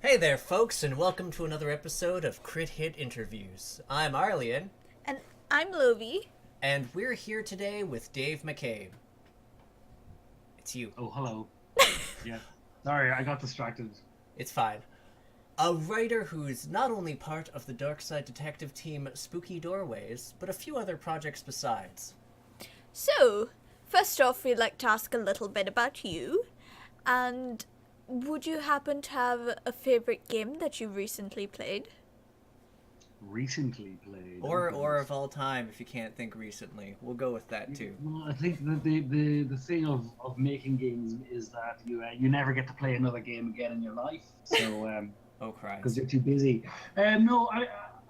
Hey there, folks, and welcome to another episode of Crit Hit Interviews. I'm Arlyeon, And I'm Lovi. and we're here today with Dave McCabe. It's you. Oh, hello. Yeah. Sorry, I got distracted. It's fine. A writer who's not only part of the Darkside Detective team Spooky Doorways, but a few other projects besides. So, first off, we'd like to ask a little bit about you. And would you happen to have a favorite game that you recently played? Recently played. Or of all time, if you can't think recently. We'll go with that too. Well, I think the thing of making games is that you never get to play another game again in your life. So Oh, Christ. because you're too busy. No,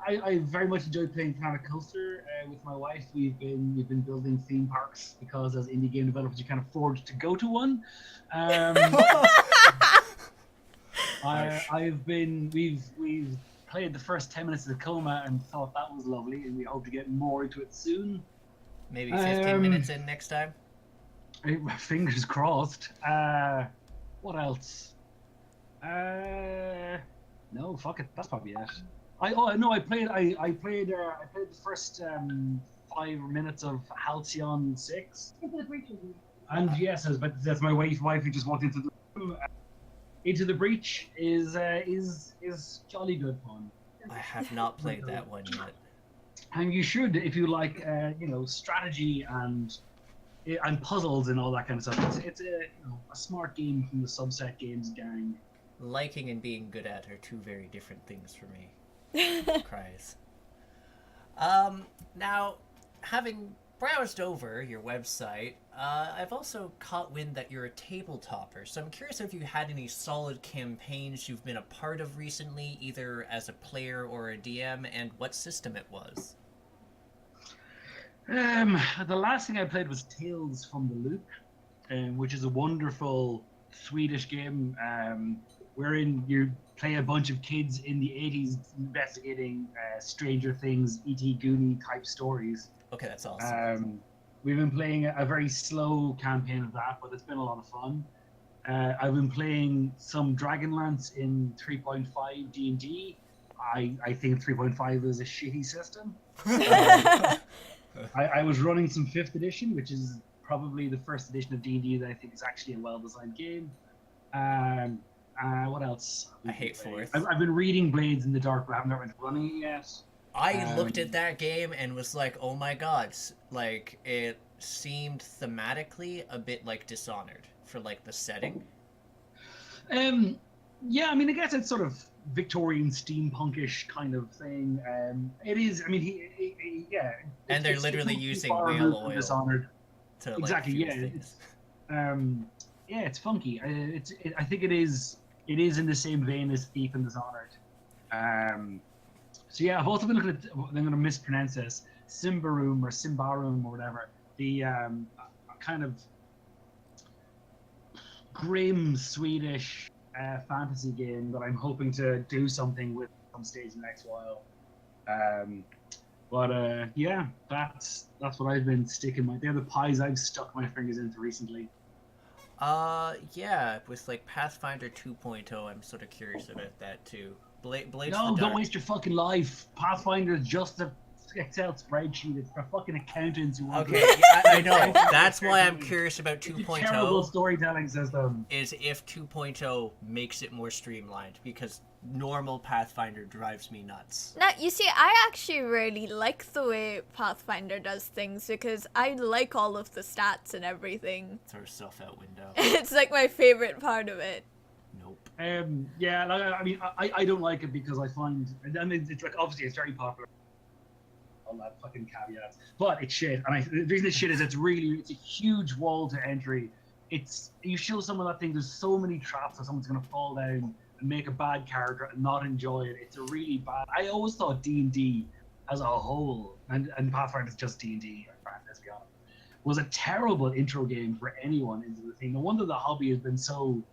I very much enjoyed playing Planet Coaster with my wife. We've been building theme parks because as indie game developers you can't afford to go to one. We've played the first 10 minutes of the coma and thought that was lovely, and we hope to get more into it soon. Maybe 15 minutes in next time? Fingers crossed. What else? No, fuck it. That's probably it. I played the first 5 minutes of Halcyon 6. And yes, that's my wife who just walked into the room. Into the Breach is jolly good fun. I have not played that one yet. And you should if you like strategy and puzzles and all that kind of stuff. It's a smart game from the Subset Games gang. Liking and being good at are two very different things for me. Cries. Now, having browsed over your website, I've also caught wind that you're a tabletopper, so I'm curious if you had any solid campaigns you've been a part of recently, either as a player or a DM, and what system it was. The last thing I played was Tales from the Loop, which is a wonderful Swedish game wherein you play a bunch of kids in the 80s investigating Stranger Things, E.T. Goonie type stories. Okay, that's awesome. We've been playing a very slow campaign of that, but it's been a lot of fun. I've been playing some Dragonlance in 3.5 D&D. I think 3.5 is a shitty system. I was running some 5th edition, which is probably the first edition of D&D that I think is actually a well-designed game. What else? I hate 4th. I've been reading Blades in the Dark, but I haven't got into running it yet. I looked at that game and was like, oh my god, like, it seemed thematically a bit like Dishonored for, like, the setting. Yeah, I mean, I guess it's sort of Victorian steampunkish kind of thing. It is, I mean, yeah. And they're literally using whale oil Dishonored. to, like, Exactly, fuel yeah. things. Yeah, it's funky. I think it is in the same vein as Thief and Dishonored. So yeah, I've also been looking at, I'm going to mispronounce this, Simbarum or Simbarum or whatever, the kind of grim Swedish fantasy game that I'm hoping to do something with some stage in the next while. Yeah, that's what I've been sticking they're the pies I've stuck my fingers into recently. Yeah, with, like, Pathfinder 2.0, I'm sort of curious about that, too. Blades No, don't waste your fucking life. Pathfinder is just a Excel spreadsheet. It's for fucking accountants who want Okay, to... yeah, I know. That's why I'm curious about It's a terrible 2.0, storytelling system. is if 2.0 makes it more streamlined, because normal Pathfinder drives me nuts. Now, you see, I actually really like the way Pathfinder does things because I like all of the stats and everything. Throw yourself out window. It's like my favorite part of it. Nope. Yeah, I mean, I don't like it because I find, I mean, it's like, obviously it's very popular. All that fucking caveats, but it's shit. And the reason it's shit is it's a huge wall to entry. You show someone that thing, there's so many traps that someone's gonna fall down and make a bad character and not enjoy it. It's a really bad. I always thought D&D as a whole, and Pathfinder is just D&D. Let's be honest, was a terrible intro game for anyone into the thing. No wonder the hobby has been so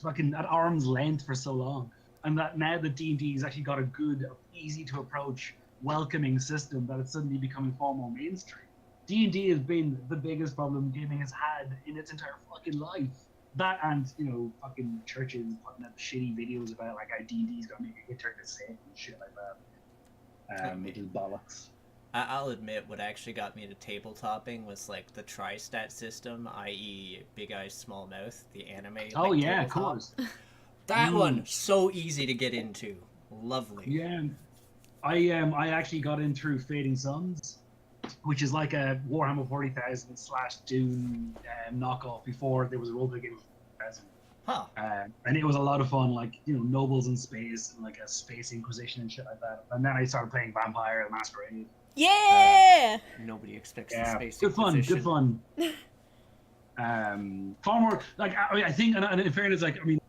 fucking at arm's length for so long, and that now that D&D has actually got a good, easy to approach, welcoming system, that it's suddenly becoming far more mainstream. D&D has been the biggest problem gaming has had in its entire fucking life. that and fucking churches putting up shitty videos about like how D&D's gonna make a hit turn to Satan and shit like that. It is bollocks. I'll admit, what actually got me into tabletopping was like the tri-stat system, i.e., Big Eyes Small Mouth, the anime. Oh like, yeah, of tabletop. course. That one, so easy to get into. Lovely. Yeah, I actually got in through Fading Suns, which is like a Warhammer 40,000 / Doom knockoff before there was a role-playing game of 40,000. Huh. And it was a lot of fun, like nobles in space and like a space inquisition and shit like that. And then I started playing Vampire the Masquerade. Yeah! Nobody expects the Yeah, space good fun, Inquisition. good fun. Far more like I think, and in fairness, like I mean,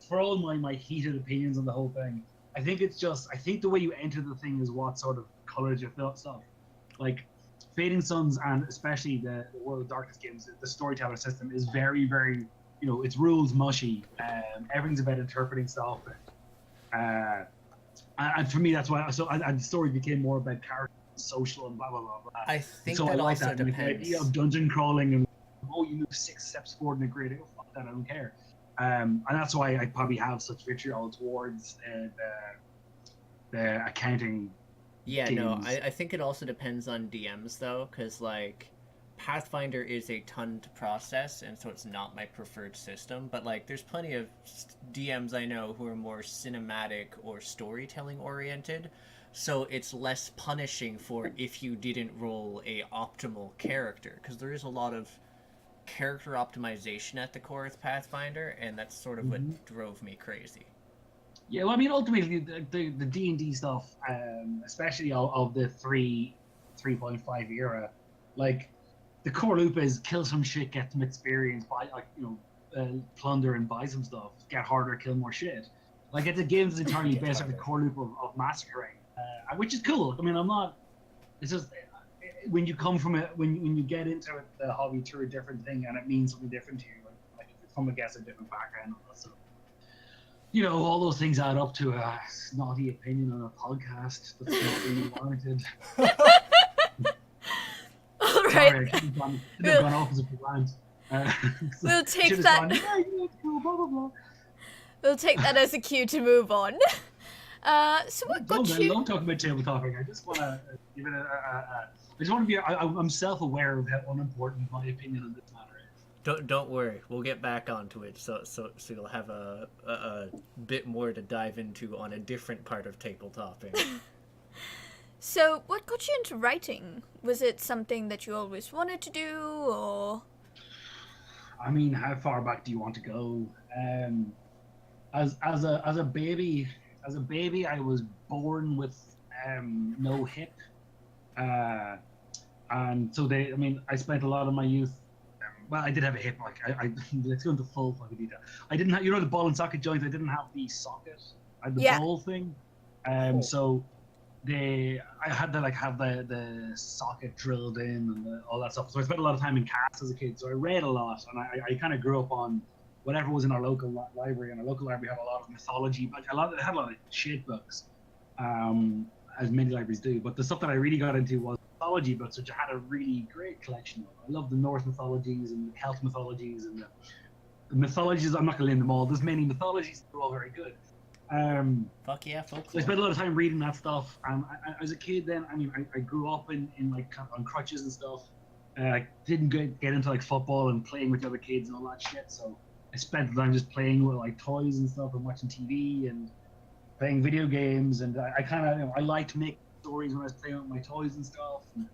for all my heated opinions on the whole thing, I think the way you enter the thing is what sort of colors your stuff. Like Fading Suns and especially the World of Darkness games, the storyteller system is very, very, it's rules mushy. Everything's about interpreting stuff. And for me, that's why. And the story became more about character, social, and blah blah blah blah. I think so that I like also that. And depends. the idea of dungeon crawling and you move 6 steps forward in a grid. Oh, fuck that, I don't care. And that's why I probably have such vitriol towards the accounting. Yeah, no, games. I think it also depends on DMs though, because like Pathfinder is a ton to process, and so it's not my preferred system. But like, there's plenty of DMs I know who are more cinematic or storytelling oriented, so it's less punishing for if you didn't roll a optimal character, because there is a lot of character optimization at the core of Pathfinder, and that's sort of what drove me crazy. Yeah, well, I mean, ultimately, the D&D stuff, especially of the 3.5 era, like, the core loop is kill some shit, get some experience, buy, like, plunder and buy some stuff, get harder, kill more shit. Like, it's a game that's entirely Get based on the harder. core loop of massacring, which is cool. I mean, I'm not, it's just, when you come from it, when you get into it, the hobby through a different thing, and it means something different to you, like if you're from, I guess, a different background, so, all those things add up to a snotty opinion on a podcast that's not really warranted. All right. Sorry, I shouldn't have gone off as a brand. We'll take Should've that. gone, yeah, it's cool, blah, blah, blah. We'll take that as a cue to move on. So what got I you? love talking about tabletopping. I just want to give it I just want to be. I'm self-aware of how unimportant my opinion on this matter is. Don't worry, we'll get back onto it. So you'll have a bit more to dive into on a different part of tabletopping. So what got you into writing? Was it something that you always wanted to do, or? I mean, how far back do you want to go? As a baby, I was born with no hip, and so I spent a lot of my youth. Well, I did have a hip. Like I let's go into full fucking detail. I didn't have, the ball and socket joint. I didn't have the socket. I had the ball thing. Cool. So I had to have the socket drilled in and all that stuff. So I spent a lot of time in cast as a kid. So I read a lot, and I kind of grew up on whatever was in our local library. And our local library had a lot of mythology, but it had a lot of shit books, as many libraries do. But the stuff that I really got into was mythology books, which I had a really great collection of. I love the Norse mythologies and the Celtic mythologies and the mythologies. I'm not going to name them all. There's many mythologies. They're all very good. Fuck yeah, folks. So I spent a lot of time reading that stuff. I as a kid, then I grew up in like on crutches and stuff. I didn't get into like football and playing with other kids and all that shit. So I spent the time just playing with like toys and stuff and watching TV and playing video games. And I kind of I liked making stories when I was playing with my toys and stuff. And,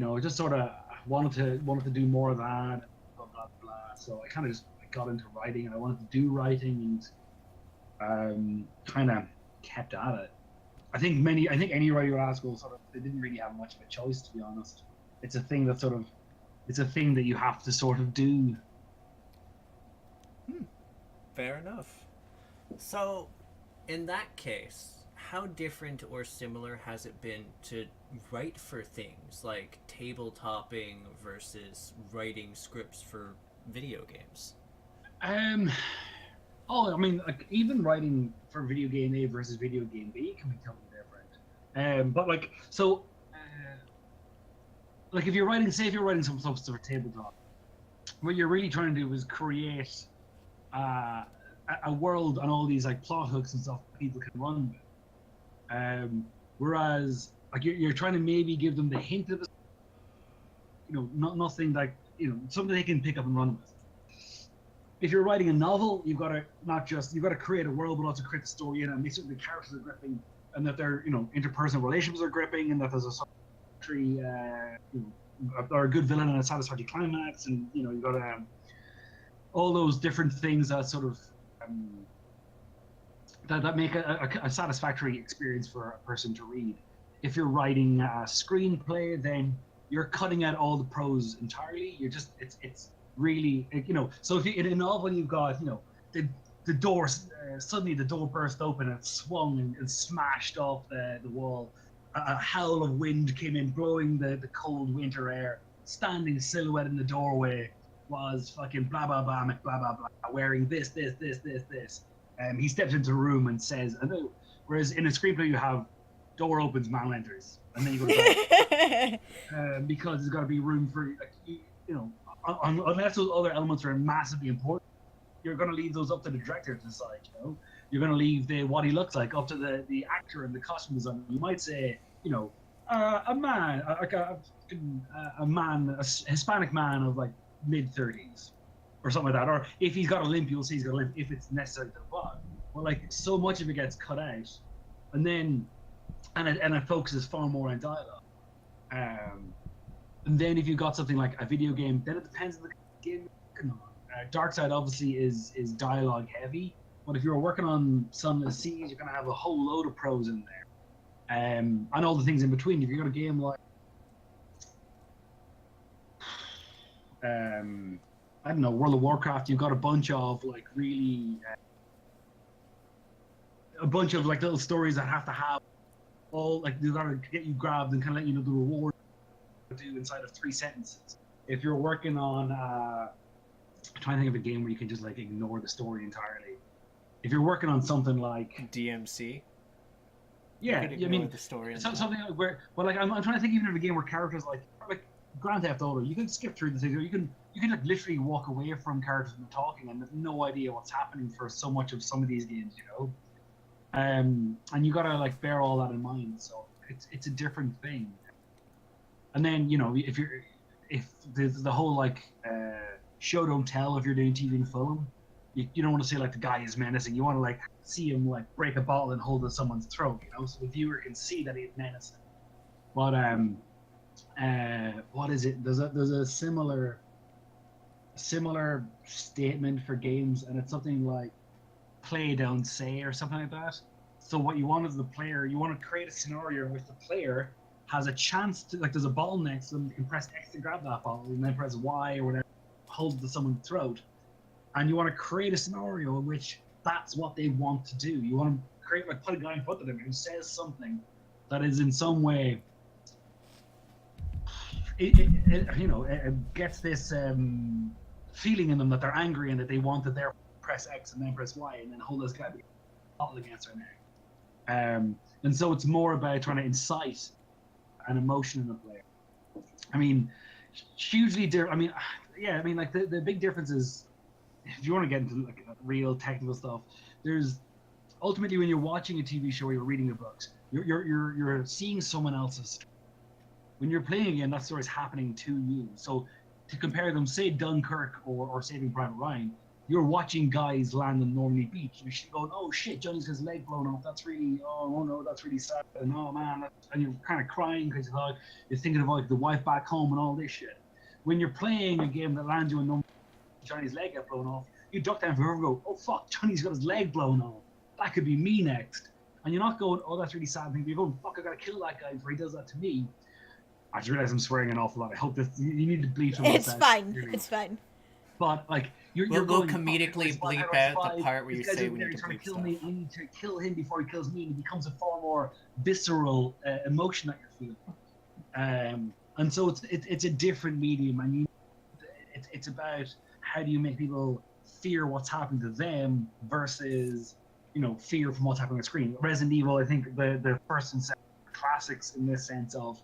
I just sort of wanted to do more of that. Blah blah blah. So I kind of just got into writing, and I wanted to do writing and. Kind of kept at it. I think any writer you ask will they didn't really have much of a choice, to be honest. It's a thing that it's a thing that you have to sort of do. Fair enough. So, in that case, how different or similar has it been to write for things like tabletopping versus writing scripts for video games? Oh, I mean, like, even writing for video game A versus video game B can be totally different. But like, so, like if you're writing some stuff for tabletop, what you're really trying to do is create a world and all these like plot hooks and stuff people can run with. Whereas like you're trying to maybe give them the hint of, nothing like, something they can pick up and run with. If you're writing a novel, you've got to create a world, but also create the story in it and make certain the characters are gripping, and that their interpersonal relationships are gripping, and that there's a satisfactory, or a good villain and a satisfactory climax, and you've got all those different things that sort of that make a satisfactory experience for a person to read. If you're writing a screenplay, then you're cutting out all the prose entirely. You're just it's really, so if you, in a novel you've got the door, suddenly the door burst open and swung and smashed off the wall. A howl of wind came in, blowing the cold winter air. Standing silhouette in the doorway was fucking blah blah blah blah blah blah, wearing this. He steps into the room and says, whereas in a screenplay you have door opens, man enters, and then you go to bed. Because there's got to be room for, unless those other elements are massively important, you're going to leave those up to the director to decide. You're going to leave what he looks like up to the actor and the costume designer. You might say, a man, a Hispanic man of like mid-30s or something like that. Or if he's got a limp, you'll see he's got a limp if it's necessary to the plot. Well, like, so much of it gets cut out, and then it focuses far more on dialogue. And then if you've got something like a video game, then it depends on the game you're working on. Darkside obviously is dialogue heavy, but if you're working on Sun and Seas, you're going to have a whole load of prose in there, and all the things in between. If you've got a game like I don't know, World of Warcraft, you've got a bunch of like really a bunch of like little stories that have to have all, like, they've got to get you grabbed and kind of let you know the reward to do inside of 3 sentences. If you're working on I'm trying to think of a game where you can just like ignore the story entirely. If you're working on something like DMC, yeah, I mean the story something like where, well, like I'm trying to think even of a game where characters like Grand Theft Auto, you can skip through the things, or you can like literally walk away from characters when they're talking and have no idea what's happening for so much of some of these games, and you gotta like bear all that in mind. So it's a different thing. And then if the whole like show don't tell, if you're doing TV and film, you don't want to say like the guy is menacing. You want to like see him like break a bottle and hold it to someone's throat, so the viewer can see that he's menacing. But what is it? There's a similar statement for games, and it's something like play don't say, or something like that. So what you want as the player, you want to create a scenario in which the player has a chance to, like, there's a bottle next to them, you can press X to grab that bottle, and then press Y or whatever, hold it to someone's throat. And you want to create a scenario in which that's what they want to do. You want to create, like, put a guy in front of them who says something that is in some way, it gets this feeling in them that they're angry and that they want to there press X and then press Y and then hold this guy bottle against their neck. And so it's more about trying to incite an emotion in the player. I mean, hugely different. I mean, like the big difference is, if you want to get into like real technical stuff, there's ultimately when you're watching a TV show or you're reading the books, you're seeing someone else's. When you're playing a game, that story is happening to you. So to compare them, say Dunkirk or Saving Private Ryan, you're watching guys land on Normandy Beach. You're going, oh shit, Johnny's got his leg blown off. That's really, oh no, that's really sad. And oh man, and you're kind of crying because you're thinking about like the wife back home and all this shit. When you're playing a game that lands you on Normandy Beach, Johnny's leg got blown off, you duck down for and go, oh fuck, Johnny's got his leg blown off. That could be me next. And you're not going, oh, that's really sad. You're going, fuck, I gotta kill that guy before he does that to me. I just realized I'm swearing an awful lot. I hope that you need to bleep from It's fine. It's fine. But like you're we'll going, comedically bleep out the part where you say we need to bleep stuff. Me. I need to kill him before he kills me. And it becomes a far more visceral emotion that you're feeling. And so it's a different medium, and it's about how do you make people fear what's happening to them versus fear from what's happening on the screen. Resident Evil, I think the first and second classics in this sense of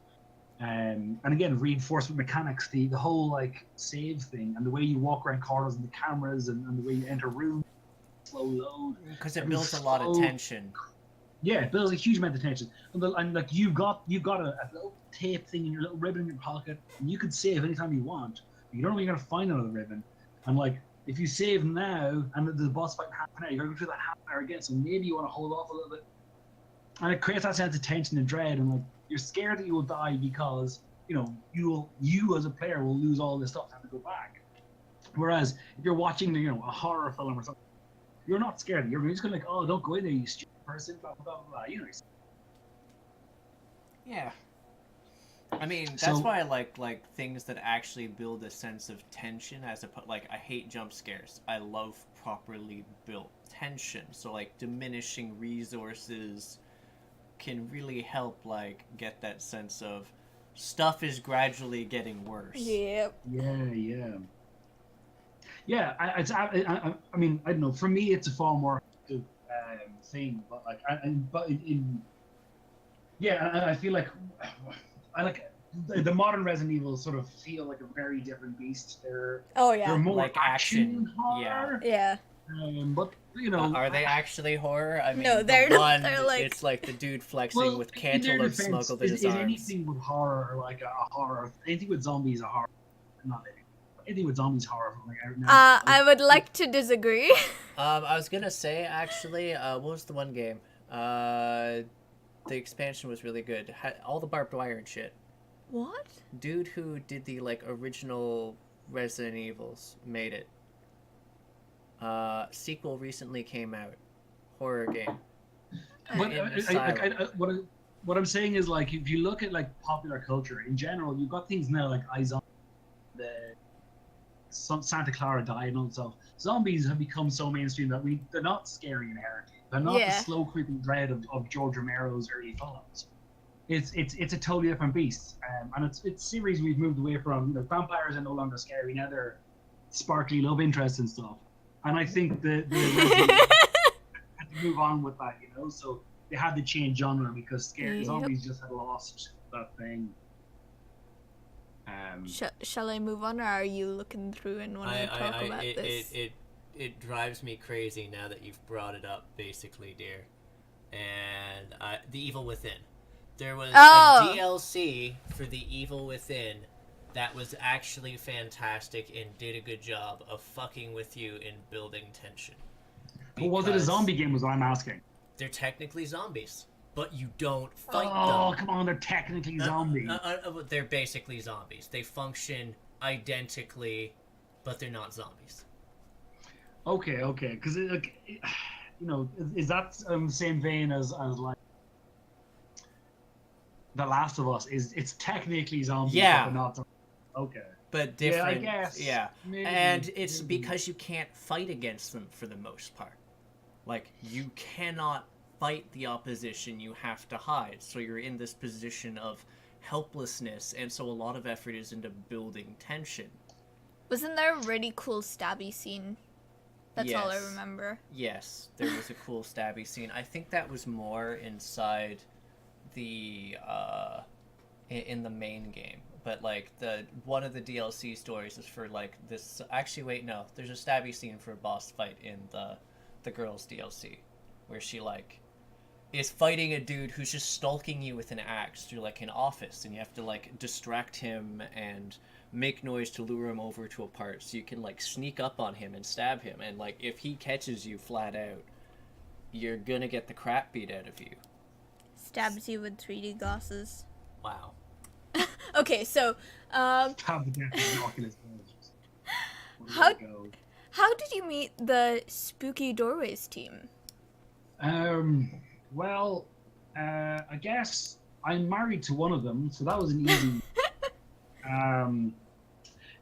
And again, reinforcement mechanics, the whole like save thing, and the way you walk around corners, and the cameras, and the way you enter rooms, slow load. Because it Everything's builds a lot of slow. tension. Yeah, it builds a huge amount of tension. And like you've got a little tape thing in your little ribbon in your pocket, and you can save anytime you want. You don't know when you're gonna find another ribbon. And like if you save now and the boss fight in half an hour, you're gonna go through that half an hour again. So maybe you want to hold off a little bit. And it creates that sense of tension and dread, and like you're scared that you will die because you as a player will lose all this stuff and have to go back. Whereas if you're watching a horror film or something, you're not scared. You're just gonna like, oh, don't go in there, you stupid person, blah blah blah blah. Yeah. I mean, that's why I like things that actually build a sense of tension as opposed. Like, I hate jump scares. I love properly built tension. So like diminishing resources can really help like get that sense of stuff is gradually getting worse. Yep. Yeah. I mean, I don't know. For me, it's a far more active thing, but like, I feel like I like the modern Resident Evil sort of feel like a very different beast. They're more like action horror. Yeah. But are they actually horror? I mean, no, they're not. One, they're like it's like the dude flexing with cantaloupe smuggled in his is arms. anything with horror like a horror? Anything with zombies a horror? Not anything with zombies horror. Like, I would like to disagree. I was gonna say actually, what was the one game? The expansion was really good. Had all the barbed wire and shit. What? Dude who did the like original Resident Evils made it. Sequel recently came out. Horror game. But what I'm saying is, like, if you look at like popular culture in general, you've got things now like Santa Clara died and all that stuff. Zombies have become so mainstream that they're not scary inherently. They're not the slow creeping dread of George Romero's early films. It's a totally different beast, and it's series we've moved away from. Vampires are no longer scary now; they're sparkly love interests and stuff. And I think the had to move on with that, So they had to change genre because scary zombies just had lost that thing. Shall I move on, or are you looking through and want to talk about this? It drives me crazy now that you've brought it up, basically, dear. And The Evil Within. There was a DLC for The Evil Within that was actually fantastic and did a good job of fucking with you in building tension. But was it a zombie game, was what I'm asking? They're technically zombies, but you don't fight them. Oh, come on, they're technically zombies. They're basically zombies. They function identically, but they're not zombies. Okay, because is that the same vein as like The Last of Us? It's technically zombies, but they're not zombies. Okay. But different. Yeah, I guess. Yeah. Maybe, and it's because you can't fight against them for the most part. Like, you cannot fight the opposition, you have to hide. So you're in this position of helplessness, and so a lot of effort is into building tension. Wasn't there a really cool stabby scene? That's all I remember. Yes, there was a cool stabby scene. I think that was more inside the in the main game. But like one of the DLC stories is for like this. Actually, wait, no. There's a stabby scene for a boss fight in the girls DLC, where she like is fighting a dude who's just stalking you with an axe through like an office, and you have to like distract him and make noise to lure him over to a part so you can like sneak up on him and stab him. And like if he catches you flat out, you're gonna get the crap beat out of you. Stabs you with 3D glasses. Wow. Okay, so how did you meet the Spooky Doorways team? Well, I guess I'm married to one of them, so that was an easy.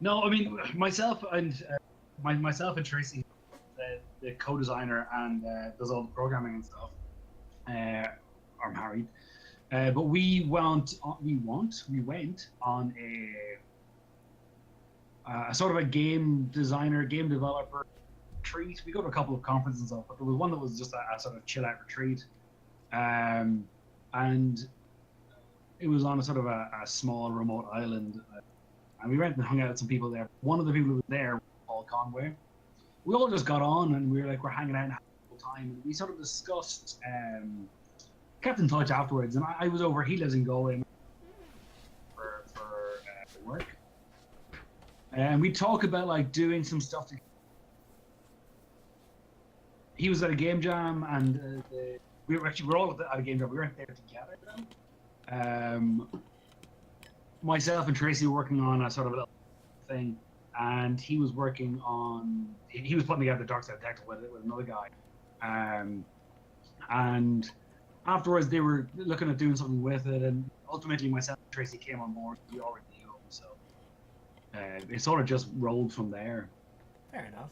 No, I mean myself and Tracy, the co-designer and does all the programming and stuff, are married. But we went on a sort of a game developer retreat. We go to a couple of conferences and stuff, but there was one that was just a sort of chill out retreat. And it was on a sort of a small remote island, and we went and hung out with some people there. One of the people who was there was Paul Conway. We all just got on, and we were like, we're hanging out and having a good time, and we sort of discussed, kept in touch afterwards. And I was over. He lives in Galway for work, and we talk about like doing some stuff. He was at a game jam, and we were all at a game jam. We weren't there together though. Myself and Tracy were working on a sort of a little thing, and he was working on. He was putting together Darkside Detective with another guy, and afterwards they were looking at doing something with it, and ultimately myself and Tracy came on board. We already knew him, so it sort of just rolled from there. Fair enough.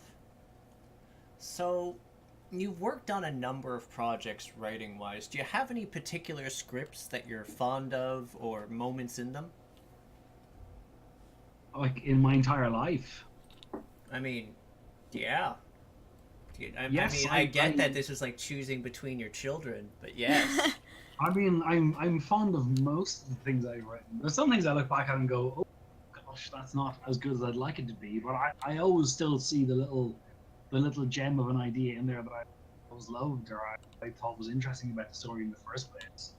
So, you've worked on a number of projects writing-wise. Do you have any particular scripts that you're fond of, or moments in them? Like in my entire life. I mean, yeah. Yes, I get that this is like choosing between your children, but yes. I mean, I'm fond of most of the things I've written. There's some things I look back at and go, oh gosh, that's not as good as I'd like it to be. But I always still see the little gem of an idea in there that I always loved, or I thought was interesting about the story in the first place.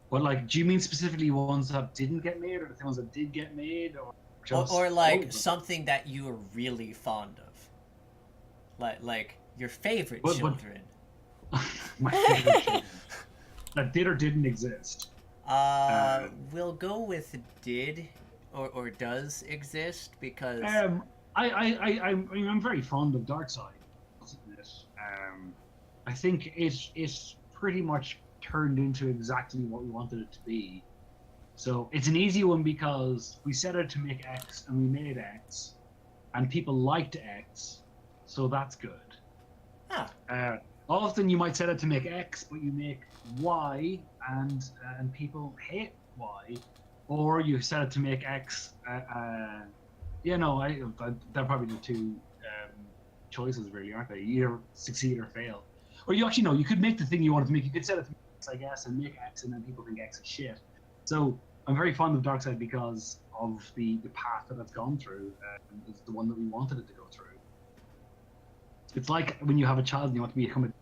But like, do you mean specifically ones that didn't get made, or the ones that did get made, or just or like something that you are really fond of, like your favorite children. My favorite children that did or didn't exist. We'll go with did or does exist because I'm very fond of Darkside. I think it pretty much turned into exactly what we wanted it to be. So it's an easy one because we set out to make X and we made X, and people liked X, so that's good. Often you might set out to make X, but you make Y, and people hate Y, or you set out to make X. They're probably the two choices, really, aren't they? You either succeed or fail, or you actually you could make the thing you wanted to make. You could set it to X, I guess, and make X, and then people think X is shit. So I'm very fond of Darkside because of the path that it's gone through. It's the one that we wanted it to go through. It's like when you have a child and you want to become and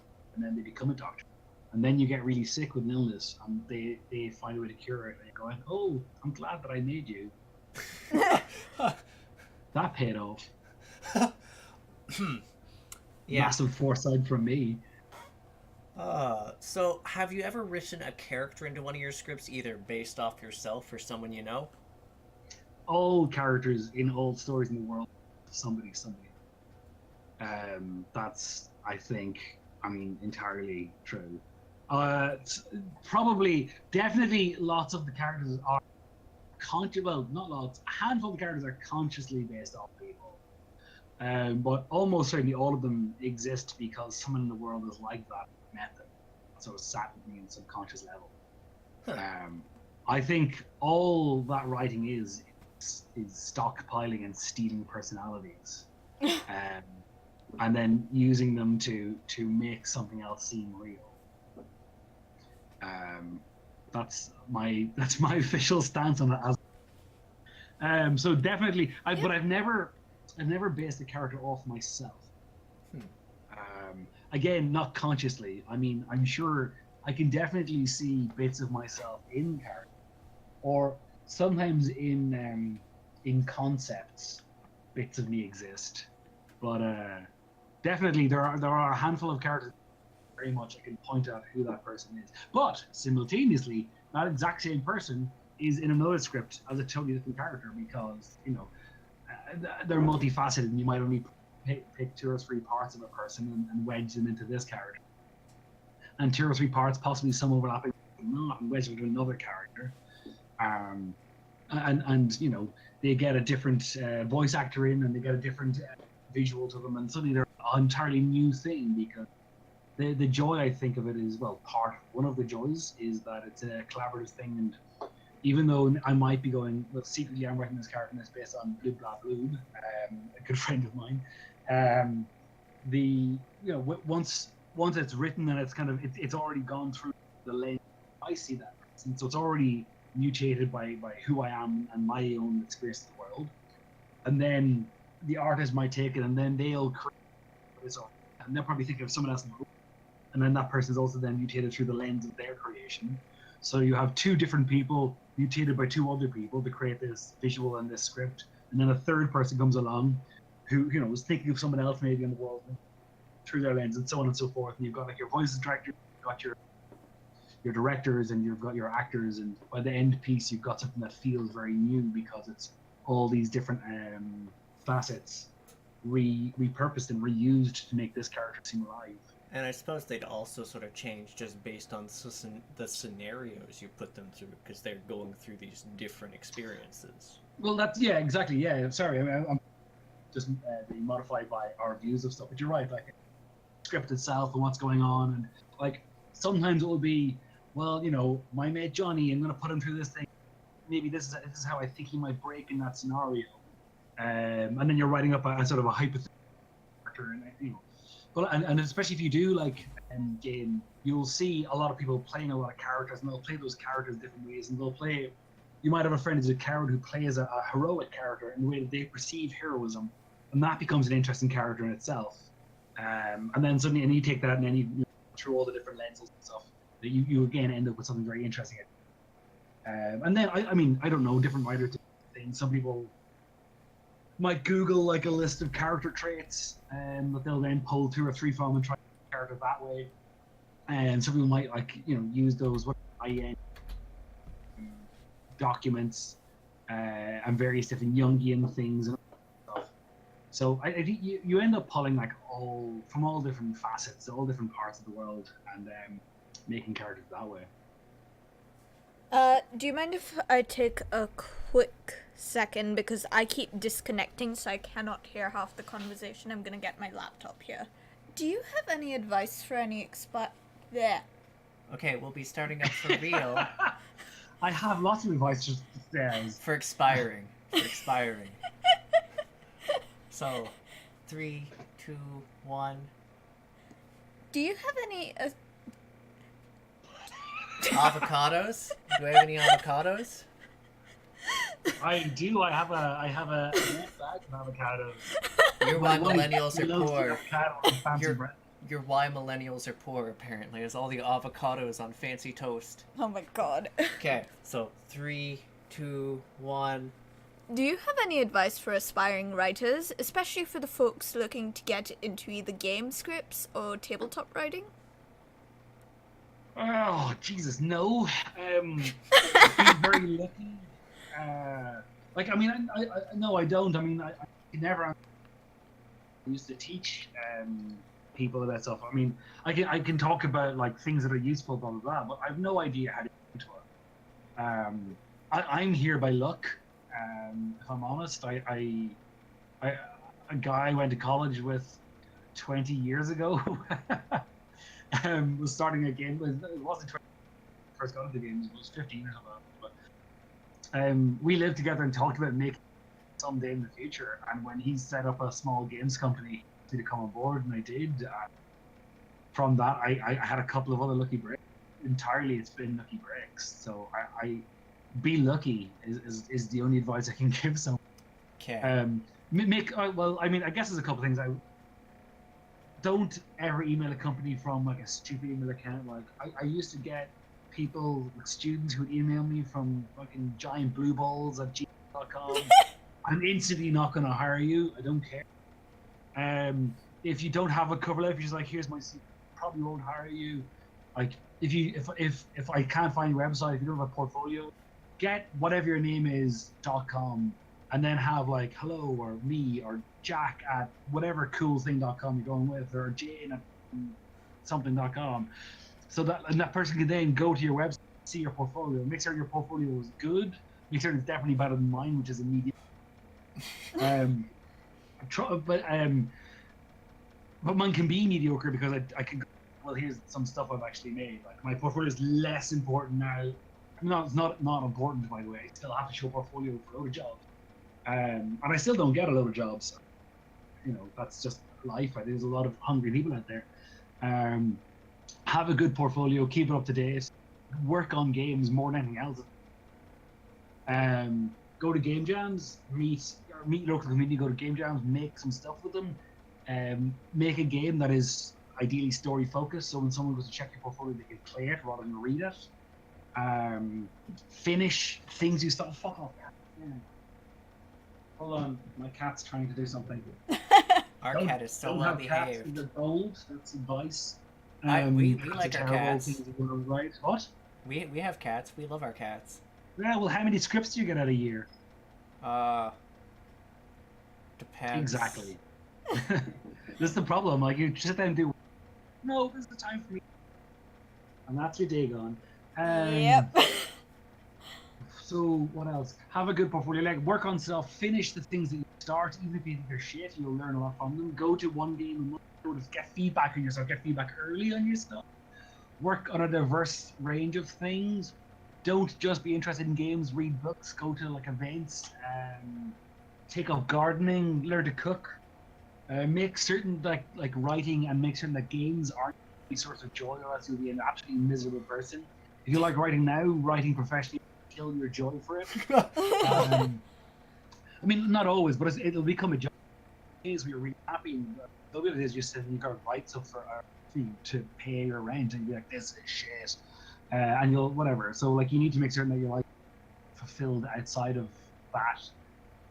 then they become a doctor, and then you get really sick with an illness, and they find a way to cure it, and you're going, oh, I'm glad that I made you. That paid off. Yeah. Massive foresight from me. So have you ever written a character into one of your scripts, either based off yourself or someone you know? All characters in all stories in the world, somebody. That's, I think, entirely true. Definitely lots of the characters are not lots, a handful of the characters are consciously based off people. But almost certainly all of them exist because someone in the world is like that, met them. So it's sat with me on some subconscious level. I think all that writing is stockpiling and stealing personalities. And then using them to make something else seem real. That's my official stance on it. So definitely, but I've never based a character off myself. Again, not consciously. I'm sure I can definitely see bits of myself in character, or sometimes in concepts, bits of me exist. But definitely, there are a handful of characters very much I can point out who that person is. But simultaneously, that exact same person is in another script as a totally different character because they're multifaceted, and you might only pick 2 or 3 parts of a person and wedge them into this character, and 2 or 3 parts, possibly some overlapping, and wedge them into another character. And they get a different voice actor in, and they get a different visual to them, and suddenly they're an entirely new thing. Because the joy, I think, of it is, one of the joys is that it's a collaborative thing. And even though I might be going, secretly I'm writing this character and it's based on Blue Blah Blue, a good friend of mine, once it's written and it's already gone through the lens I see that person. So it's already mutated by who I am and my own experience of the world. And then the artist might take it and then they'll create this art. And they'll probably think of someone else in the room. And then that person is also then mutated through the lens of their creation. So you have two different people mutated by two other people to create this visual and this script. And then a third person comes along who, you know, was thinking of someone else maybe in the world through their lens and so on and so forth. And you've got like your voice director, you've got your directors, and you've got your actors. And by the end piece, you've got something that feels very new because it's all these different facets repurposed and reused to make this character seem alive. And I suppose they'd also sort of change just based on the scenarios you put them through, because they're going through these different experiences. Well, that's, yeah, exactly, yeah. Sorry, I'm just being modified by our views of stuff. But you're right, like, the script itself and what's going on. And, like, sometimes it will be, well, you know, my mate Johnny, I'm going to put him through this thing. Maybe this is how I think he might break in that scenario. And then you're writing up a sort of a hypothetical character, and, you know. Well, and especially if you do like game, you'll see a lot of people playing a lot of characters, and they'll play those characters different ways. And they'll play. You might have a friend who's a character who plays a heroic character in the way that they perceive heroism, and that becomes an interesting character in itself. And then suddenly, and you take that, and then you through all the different lenses and stuff, that you again end up with something very interesting. And then I mean, I don't know, different writers do things. Some people might Google like a list of character traits that they'll then pull 2 or 3 from and try to make a character that way. And some people might like, you know, use those IN documents and various different Jungian things and stuff. So I think you end up pulling like from all different facets, all different parts of the world, and making characters that way. Do you mind if I take a quick second, because I keep disconnecting so I cannot hear half the conversation. I'm gonna get my laptop here. Do you have any advice for any there? Okay, we'll be starting up for real. I have lots of advice just upstairs. For expiring. So, 3, 2, 1. Do you have any Avocados? Do I have any avocados? I do. I have a bag of avocados. You're why millennials are poor. Poor. You're why millennials are poor, apparently, is all the avocados on fancy toast. Oh my god. Okay, so 3, 2, 1. Do you have any advice for aspiring writers, especially for the folks looking to get into either game scripts or tabletop writing? Oh, Jesus, no. Be very lucky. Like, I mean, I no, I don't. I mean, I never used to teach people about stuff. I mean, I can talk about like things that are useful, blah blah blah, but I have no idea how to get into it. I'm here by luck. If I'm honest, a guy I went to college with 20 years ago was starting a game. It wasn't 20 first got into the games. It was 15 or something. But we lived together and talked about making someday in the future. And when he set up a small games company to come on board, and I did. From that, I had a couple of other lucky breaks. Entirely, it's been lucky breaks. So I be lucky is the only advice I can give someone. Okay. Well, I mean, I guess there's a couple of things. I don't ever email a company from like a stupid email account. Like I used to get people, like students, who would email me from fucking giant blue balls at gmail.com. I'm instantly not going to hire you. I don't care. If you don't have a cover letter, if you're just like, here's my CV, probably won't hire you. Like if I can't find your website, if you don't have a portfolio, get whatever your name is .com, and then have like hello or me or Jack at whatever cool thing.com you're going with, or Jane at something.com. So that person can then go to your website, see your portfolio, make sure your portfolio is good, make sure it's definitely better than mine, which is a medium. But mine can be mediocre because I can go, well, here's some stuff I've actually made. Like my portfolio is less important now. No, it's not important, by the way. I still have to show portfolio for a load of jobs. And I still don't get a load of jobs. So, you know, that's just life. There's a lot of hungry people out there. Have a good portfolio, keep it up to date. work on games more than anything else. Go to game jams, meet local community, go to game jams, make some stuff with them, make a game that is ideally story focused, so when someone goes to check your portfolio, they can play it rather than read it. Finish things you start. Fuck off. Yeah. Hold on, my cat's trying to do something. Our cat is so don't well have cats behaved. when they're bold. That's advice. We Cats like are our terrible, cats. things you wanna write. What? We have cats. We love our cats. Yeah, well, how many scripts do you get out a year? Depends. Exactly. This is the problem. Like, you sit down and do. No, this is the time for me. And that's your day gone. Yep. So what else? Have a good portfolio. Like, work on stuff. Finish the things that you start. Even if you think they're shit, you'll learn a lot from them. Go to one game a month. Get feedback on yourself. Get feedback early on your stuff. Work on a diverse range of things. Don't just be interested in games. Read books. Go to like events. Take up gardening. Learn to cook. Make certain like writing and make certain that games aren't a source of joy, or else you'll be an absolutely miserable person. If you like writing now, writing professionally kill your joy for it. I mean, not always, but it'll become a job. Days where you're really happy. The other days you sit and you got to write stuff for you to pay your rent, and you're like, this is shit, and you'll whatever. So like, you need to make certain that you're like fulfilled outside of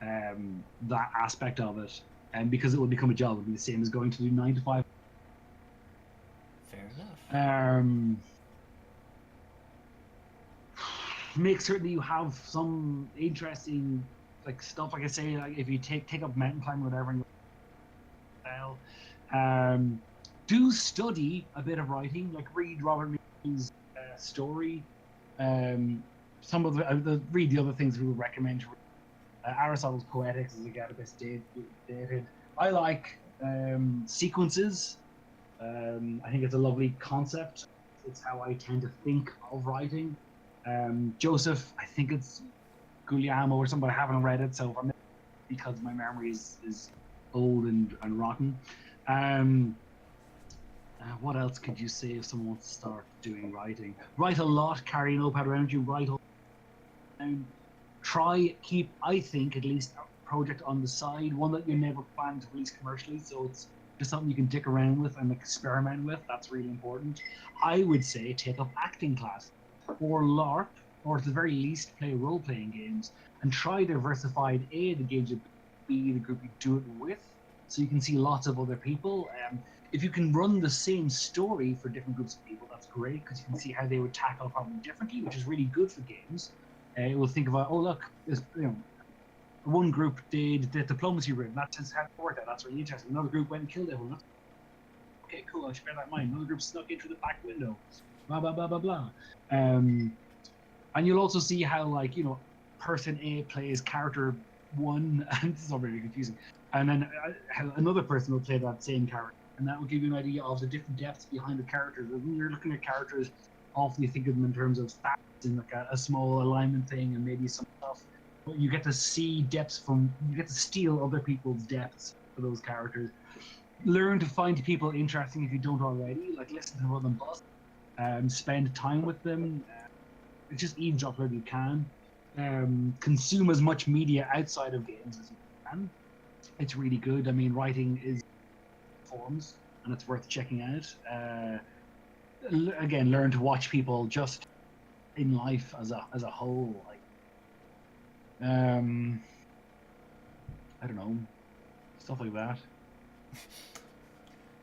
that aspect of it, and because it will become a job, it'll be the same as going to do 9 to 5. Fair enough. Make certain that you have some interesting like stuff. Like I say, like if you take up mountain climbing or whatever, and do study a bit of writing. Like read Robert McCabe's story. Some of the read the other things we would recommend to read. Aristotle's Poetics is a bit dated. I like sequences. I think it's a lovely concept. It's how I tend to think of writing. Joseph, I think it's Guglielmo or something, but I haven't read it, so because my memory is old and rotten. What else could you say if someone wants to start doing writing? Write a lot, carry a notepad around you, write all down. Keep, I think, at least a project on the side, one that you never plan to release commercially, so it's just something you can dick around with and experiment with. That's really important. I would say take up acting class or LARP, or at the very least play role-playing games, and try diversified A, the games you B, the group you do it with, so you can see lots of other people. If you can run the same story for different groups of people, that's great, because you can see how they would tackle a problem differently, which is really good for games. It will think about, oh look, one group did the diplomacy room, that's how it worked out, that's really interesting. Another group went and killed everyone. Okay, cool, I should bear that in mind. Another group snuck in through the back window. Blah blah blah blah blah. And you'll also see how, like, person A plays character 1, and this is all very confusing, and then how another person will play that same character, and that will give you an idea of the different depths behind the characters. When you're looking at characters, often you think of them in terms of stats and like a small alignment thing and maybe some stuff, but you get to see depths you get to steal other people's depths for those characters. Learn to find people interesting if you don't already, like listen to them bust. Spend time with them. Just eavesdrop wherever you can. Consume as much media outside of games as you can. It's really good. I mean, writing is forms, and it's worth checking out. Again, learn to watch people just in life as a whole. Like, I don't know, stuff like that.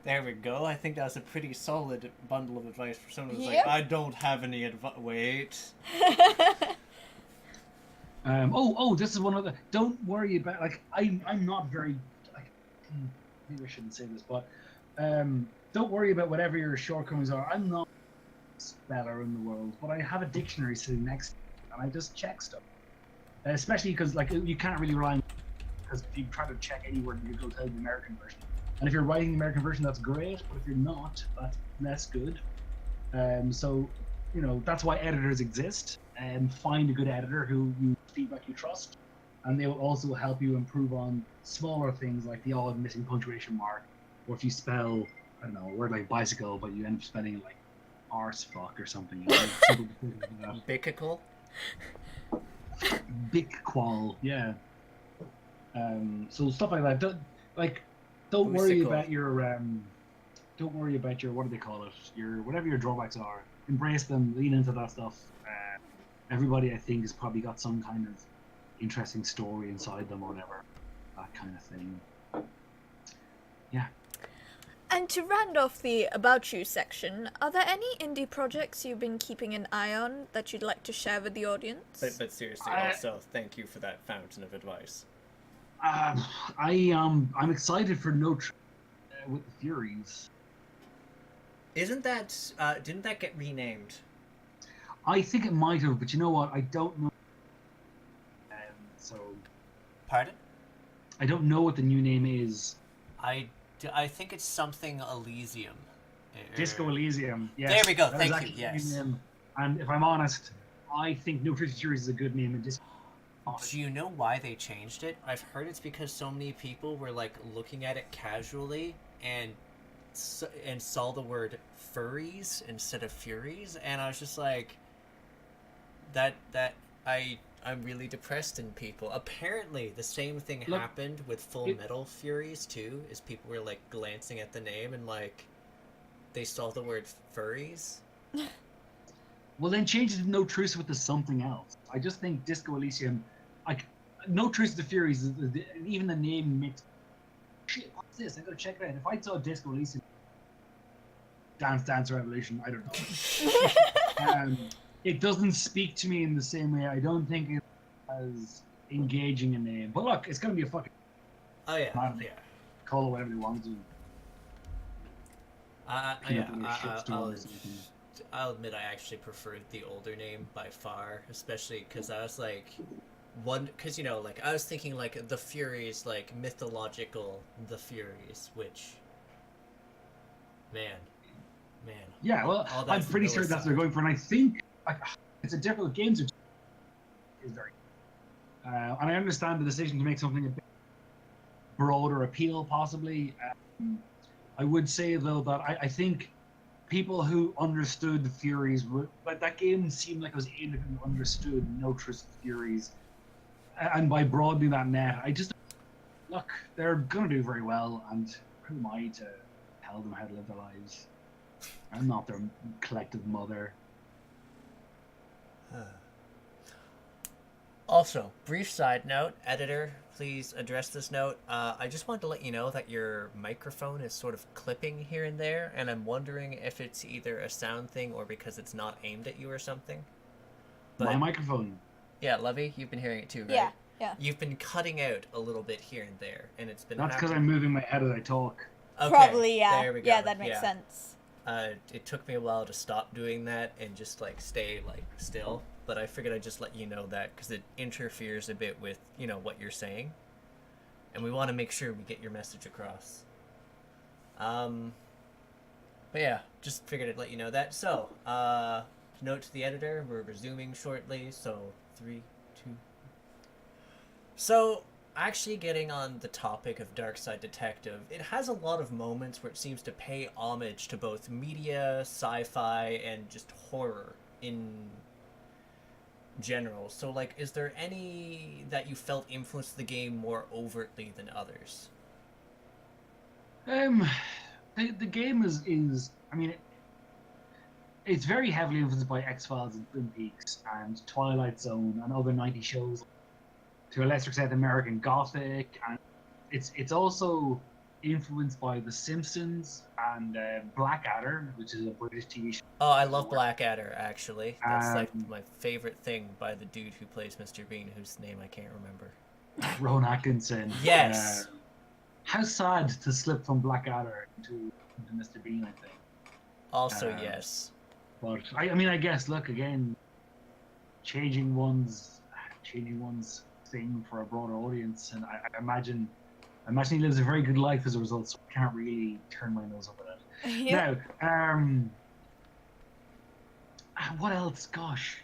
There we go. I think that's a pretty solid bundle of advice for someone who's Yep. like, I don't have any advice. Wait. This is one of the. Don't worry about, like, I'm not very, like, maybe I shouldn't say this, but don't worry about whatever your shortcomings are. I'm not the speller in the world, but I have a dictionary sitting next to me, and I just check stuff. Especially because, like, you can't really rely on, because if you try to check any word, you go tell the American version. And if you're writing the American version, that's great, but if you're not, that's less good. So, that's why editors exist. Find a good editor who feedback you trust, and they will also help you improve on smaller things like the odd missing punctuation mark, or if you spell, I don't know, a word like bicycle, but you end up spelling it like arse fuck or something. You know, simple like that. Bickle? Big qual, yeah. So stuff like that. Don't worry Boosicle. about your don't worry about your, what do they call it? Your, whatever your drawbacks are. Embrace them. Lean into that stuff. Everybody, I think, has probably got some kind of interesting story inside them or whatever. That kind of thing. Yeah. And to round off the About You section, are there any indie projects you've been keeping an eye on that you'd like to share with the audience? But seriously, also, thank you for that fountain of advice. I'm excited for with the Furies. Isn't that, didn't that get renamed? I think it might have, but you know what? I don't know. So. Pardon? I don't know what the new name is. I think it's something Elysium. Disco Elysium. Yes. There we go. That Thank is you. actually the Yes. new name. And if I'm honest, I think No Furies Furies is a good name. And Disco. Do you know why they changed it? I've heard it's because so many people were like looking at it casually and saw the word furries instead of furies, and I was just like, I'm really depressed in people. Apparently, the same thing happened with Full Metal Furies too. Is people were like glancing at the name and like they saw the word furries. Well, then change it to No Truce with the something else. I just think Disco Elysium, like No Truce with the Furies, even the name makes. Shit, what's this? I gotta check it out. If I saw Disco Elysium, Dance Revolution, I don't know. It doesn't speak to me in the same way. I don't think it's as engaging a name. But look, it's gonna be a fucking. Oh yeah, yeah. Call it whatever they want to. I'll admit I actually preferred the older name by far, especially because I was like, because you know, like I was thinking like the Furies, like mythological the Furies, which, man. Yeah, well, I'm pretty sure that's what they're going for, and I think it's a difficult game to. Is very, and I understand the decision to make something a bit broader appeal, possibly. I would say though that I think people who understood the Furies would, like, that game seemed like it was aimed at who understood No Truce with Furies, and by broadening that net, I just look, they're gonna do very well, and who am I to tell them how to live their lives? I'm not their collective mother. Also, brief side note, editor, please address this note. I just wanted to let you know that your microphone is sort of clipping here and there, and I'm wondering if it's either a sound thing or because it's not aimed at you or something. But, my microphone? Yeah, Lovi, you've been hearing it too, right? Yeah. You've been cutting out a little bit here and there, and it's been. That's because I'm moving my head as I talk. Okay, probably, yeah. There we go. Yeah, that makes sense. It took me a while to stop doing that and just like stay like still, but I figured I'd just let you know that because it interferes a bit with, you know, what you're saying, and we want to make sure we get your message across. But yeah, just figured I'd let you know that. So, note to the editor, we're resuming shortly. So 3, 2. So, actually getting on the topic of Darkside Detective, it has a lot of moments where it seems to pay homage to both media, sci-fi, and just horror in general. So, like, is there any that you felt influenced the game more overtly than others? The game is I mean, it's very heavily influenced by X-Files and Twin Peaks and Twilight Zone and other 90s shows. To a lesser extent, American Gothic, and it's also influenced by The Simpsons and Blackadder, which is a British TV show. Oh, I love Blackadder, actually. That's like my favorite thing by the dude who plays Mr. Bean, whose name I can't remember. Ron Atkinson. Yes. How sad to slip from Blackadder into Mr. Bean, I think. Also, yes. But I mean, I guess, look, again, changing one's thing for a broader audience, and I imagine he lives a very good life as a result, so I can't really turn my nose up at it. Yeah. Now, what else? Gosh,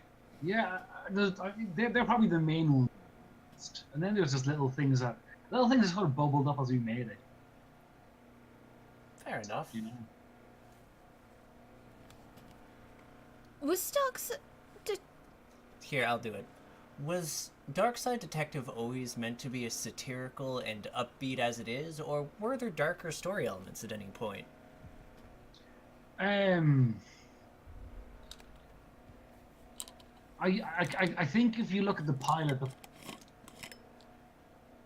yeah, they're probably the main ones, and then there's just little things that sort of bubbled up as we made it. Fair enough. You know. Was Here, I'll do it. Was Darkside Detective always meant to be as satirical and upbeat as it is, or were there darker story elements at any point? I think if you look at the pilot,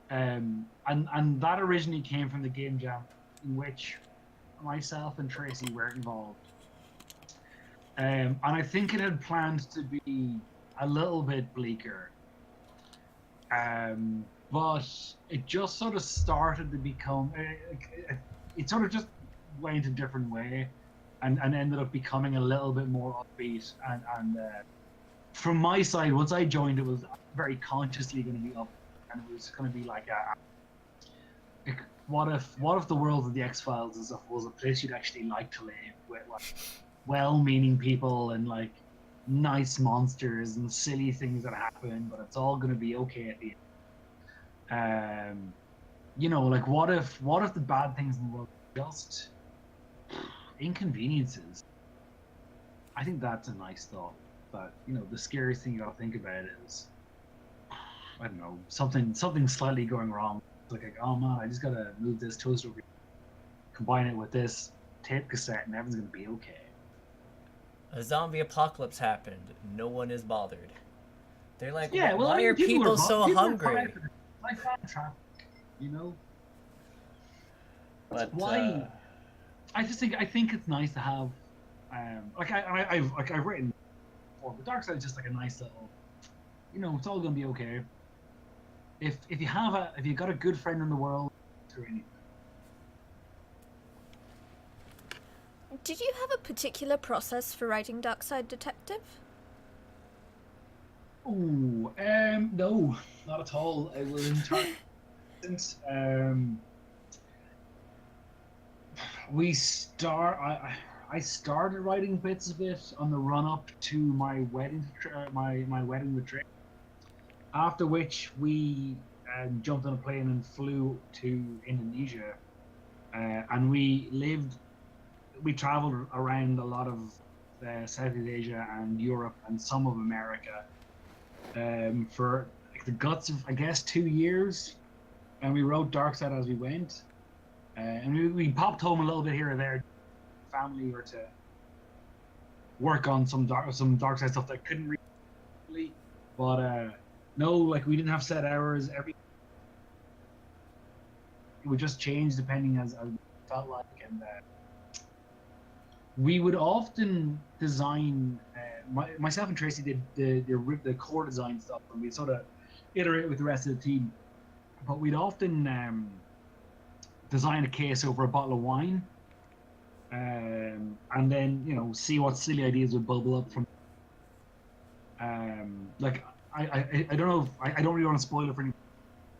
and that originally came from the game jam, in which myself and Tracy were involved. And I think it had planned to be a little bit bleaker. But it just sort of started to become, it sort of just went a different way and ended up becoming a little bit more upbeat. And from my side, once I joined, it was very consciously going to be up, and it was going to be like what if the world of the X-Files was a place you'd actually like to live with, like well-meaning people and like nice monsters and silly things that happen, but it's all going to be okay at the end. Like what if the bad things in the world are just inconveniences? I think that's a nice thought. But the scariest thing you gotta think about is, I don't know, something slightly going wrong. It's like, oh man, I just gotta move this toaster over, combine it with this tape cassette, and everything's gonna be okay. A zombie apocalypse happened. No one is bothered. They're like, yeah, well, why are people so hungry? Like fan traffic, But why? I think it's nice to have, I've written. But Darkside is just like a nice little, it's all gonna be okay. If you got a good friend in the world, through anything. Did you have a particular process for writing Darkside Detective? Oh, no, not at all. It was entirely I started writing bits of it on the run up to my wedding, my wedding retreat. After which we jumped on a plane and flew to Indonesia, and we traveled around a lot of Southeast Asia and Europe and some of America for like the guts of, I guess, 2 years, and we wrote Darkside as we went, and we popped home a little bit here or there, family, or to work on some Darkside stuff that couldn't really, but no, like we didn't have set hours. It would just change depending as it felt like, and we would often design. Myself and Tracy did the core design stuff, and we'd sort of iterate with the rest of the team. But we'd often design a case over a bottle of wine. And then see what silly ideas would bubble up from. Like I don't know if, I don't really want to spoil it for anyone.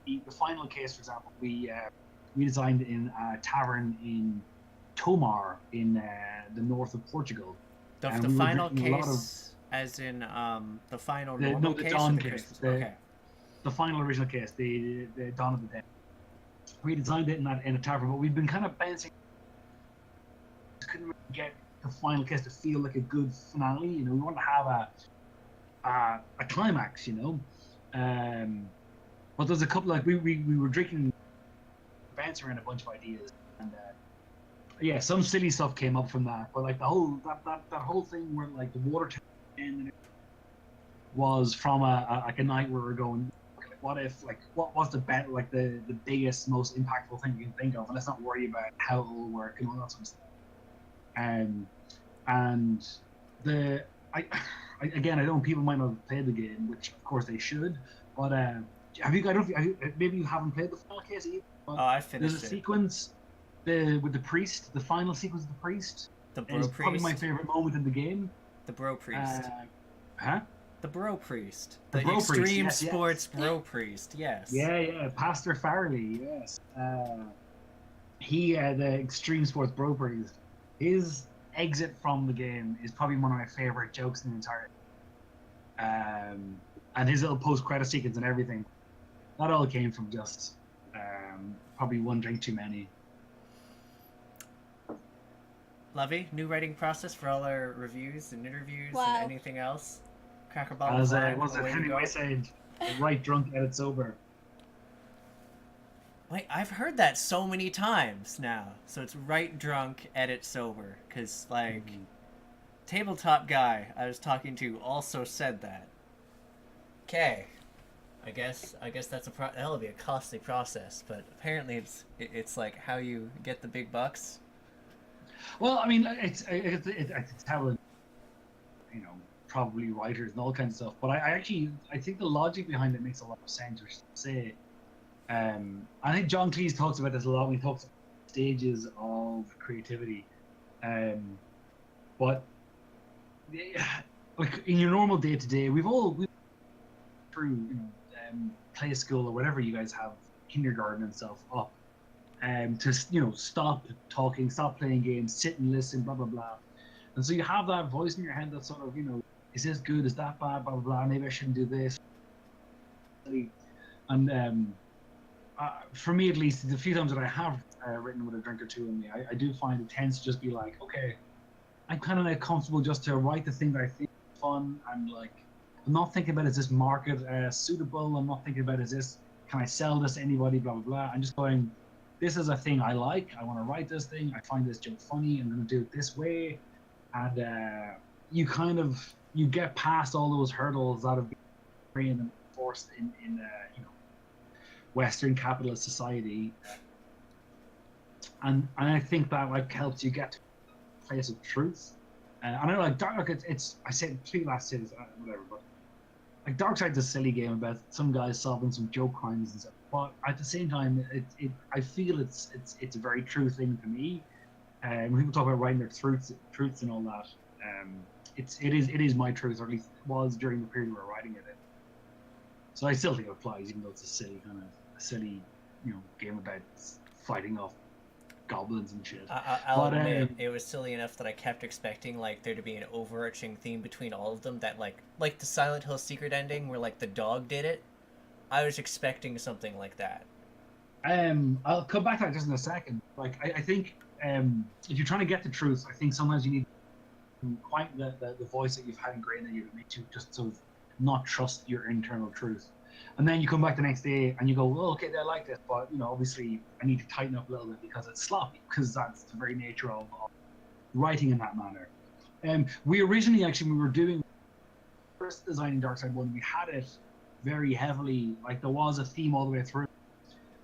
The final case, for example, we designed in a tavern in Tomar in the north of Portugal. The final case, as in the final normal case. The Dawn or the case. Okay. The final original case, the Dawn of the Dead. We designed it in a tavern, but we've been kind of bouncing. Couldn't really get the final case to feel like a good finale. We want to have a climax. But there's a couple, like we were drinking, bouncing around a bunch of ideas, and yeah, some silly stuff came up from that. But like the whole that whole thing where like the water tank was from a night where we're going, what if, like, what was the biggest, most impactful thing you can think of, and let's not worry about how it will work and all that sort of stuff. And again, I know people might not have played the game, which of course they should, but maybe you haven't played the final case either. I finished There's a sequence with the priest, the final sequence of the priest. The bro is priest. Probably my favorite moment in the game. The bro priest. Huh? The bro priest. The bro extreme priest, yes, sports bro priest. Yes. Yeah, Pastor Farley. Yes. He the extreme sports bro priest. His exit from the game is probably one of my favorite jokes in the entire. And his little post-credit sequence and everything, that all came from just probably one drink too many. Lovey, new writing process for all our reviews and interviews and Wow. anything else. Crack a bottle As of wine, was it away we Hemingway go. said, "Right drunk, edit sober." Wait, I've heard that so many times now. So it's right drunk, edit sober. Because, like, tabletop guy I was talking to also said that. Okay. I guess that's that'll be a costly process, but apparently it's like how you get the big bucks. Well, I mean, it's how, you know, probably writers and all kinds of stuff. But I think the logic behind it makes a lot of sense. Which is to say, I think John Cleese talks about this a lot when he talks about stages of creativity. But like in your normal day to day, we've through play school or whatever you guys have, kindergarten and stuff up, to stop talking, stop playing games, sit and listen, blah blah blah. And so you have that voice in your head that sort of, is this good? Is that bad? Blah blah blah. Maybe I shouldn't do this. And for me at least, the few times that I have written with a drink or two in me, I do find it tends to just be like, okay, I'm kind of like comfortable just to write the thing that I think is fun, and like I'm not thinking about is this market suitable. I'm not thinking about can I sell this to anybody, blah blah blah. I'm just going, this is a thing I like. I want to write this thing. I find this joke funny. I'm going to do it this way, and you get past all those hurdles that have been trained and forced in Western capitalist society, and I think that like helps you get to a place of truth. And I know, like it's I said three last cities, whatever, but like Darkside's a silly game about some guys solving some joke crimes and stuff. But at the same time, I feel it's a very true thing to me. When people talk about writing their truths and all that, it is my truth, or at least it was during the period we were writing it. So I still think it applies, even though it's a silly game about fighting off goblins and shit. I'll admit, it was silly enough that I kept expecting like there to be an overarching theme between all of them. That like the Silent Hill secret ending, where like the dog did it. I was expecting something like that. I'll come back to that just in a second. Like I think if you're trying to get the truth, I think sometimes you need quite the voice that you've had ingrained in you to make you just sort of not trust your internal truth. And then you come back the next day and you go, well, okay, I like this, but obviously I need to tighten up a little bit because it's sloppy, because that's the very nature of writing in that manner. We originally, actually, we were doing first designing Darkside 1, we had it very heavily, like there was a theme all the way through.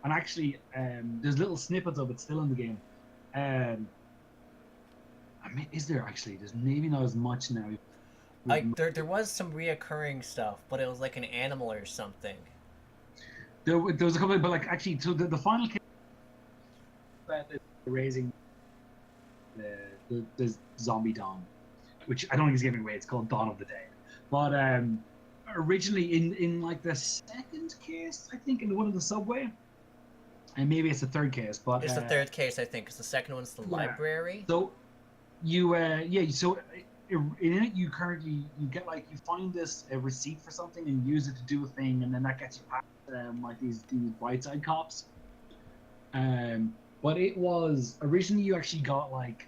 And actually, there's little snippets of it still in the game. I mean, is there actually? There's maybe not as much now. There was some reoccurring stuff, but it was like an animal or something. There was a couple, but like actually, so the final case about raising the zombie dawn, which I don't think is giving away. It's called Dawn of the Dead. But originally in like the second case, I think, in one of the subway, and maybe it's the third case, but it's the third case, I think, because the second one's the library. So so in it you get like, you find this receipt for something and use it to do a thing, and then that gets you past like these Brightside cops. But it was originally, you actually got like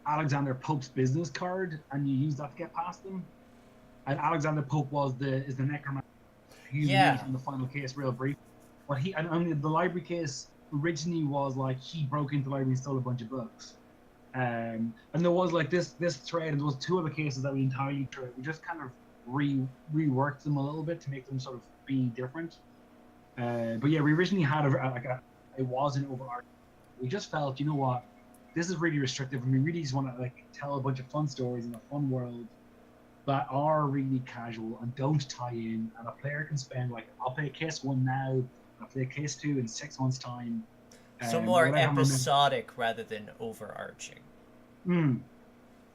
Alexander Pope's business card, and you use that to get past them. And Alexander Pope is the necromancer. He's in the final case, real brief. But the library case originally was like he broke into the library and stole a bunch of books. And there was like this thread, and there was two other cases that we entirely we just kind of reworked them a little bit to make them sort of be different. But yeah, we originally had it was an overarching. We just felt, you know what, this is really restrictive, and we really just want to like tell a bunch of fun stories in a fun world that are really casual and don't tie in, and a player can spend like, I'll play case 1 now, I'll play case 2 in 6 months' time. So more episodic rather than overarching.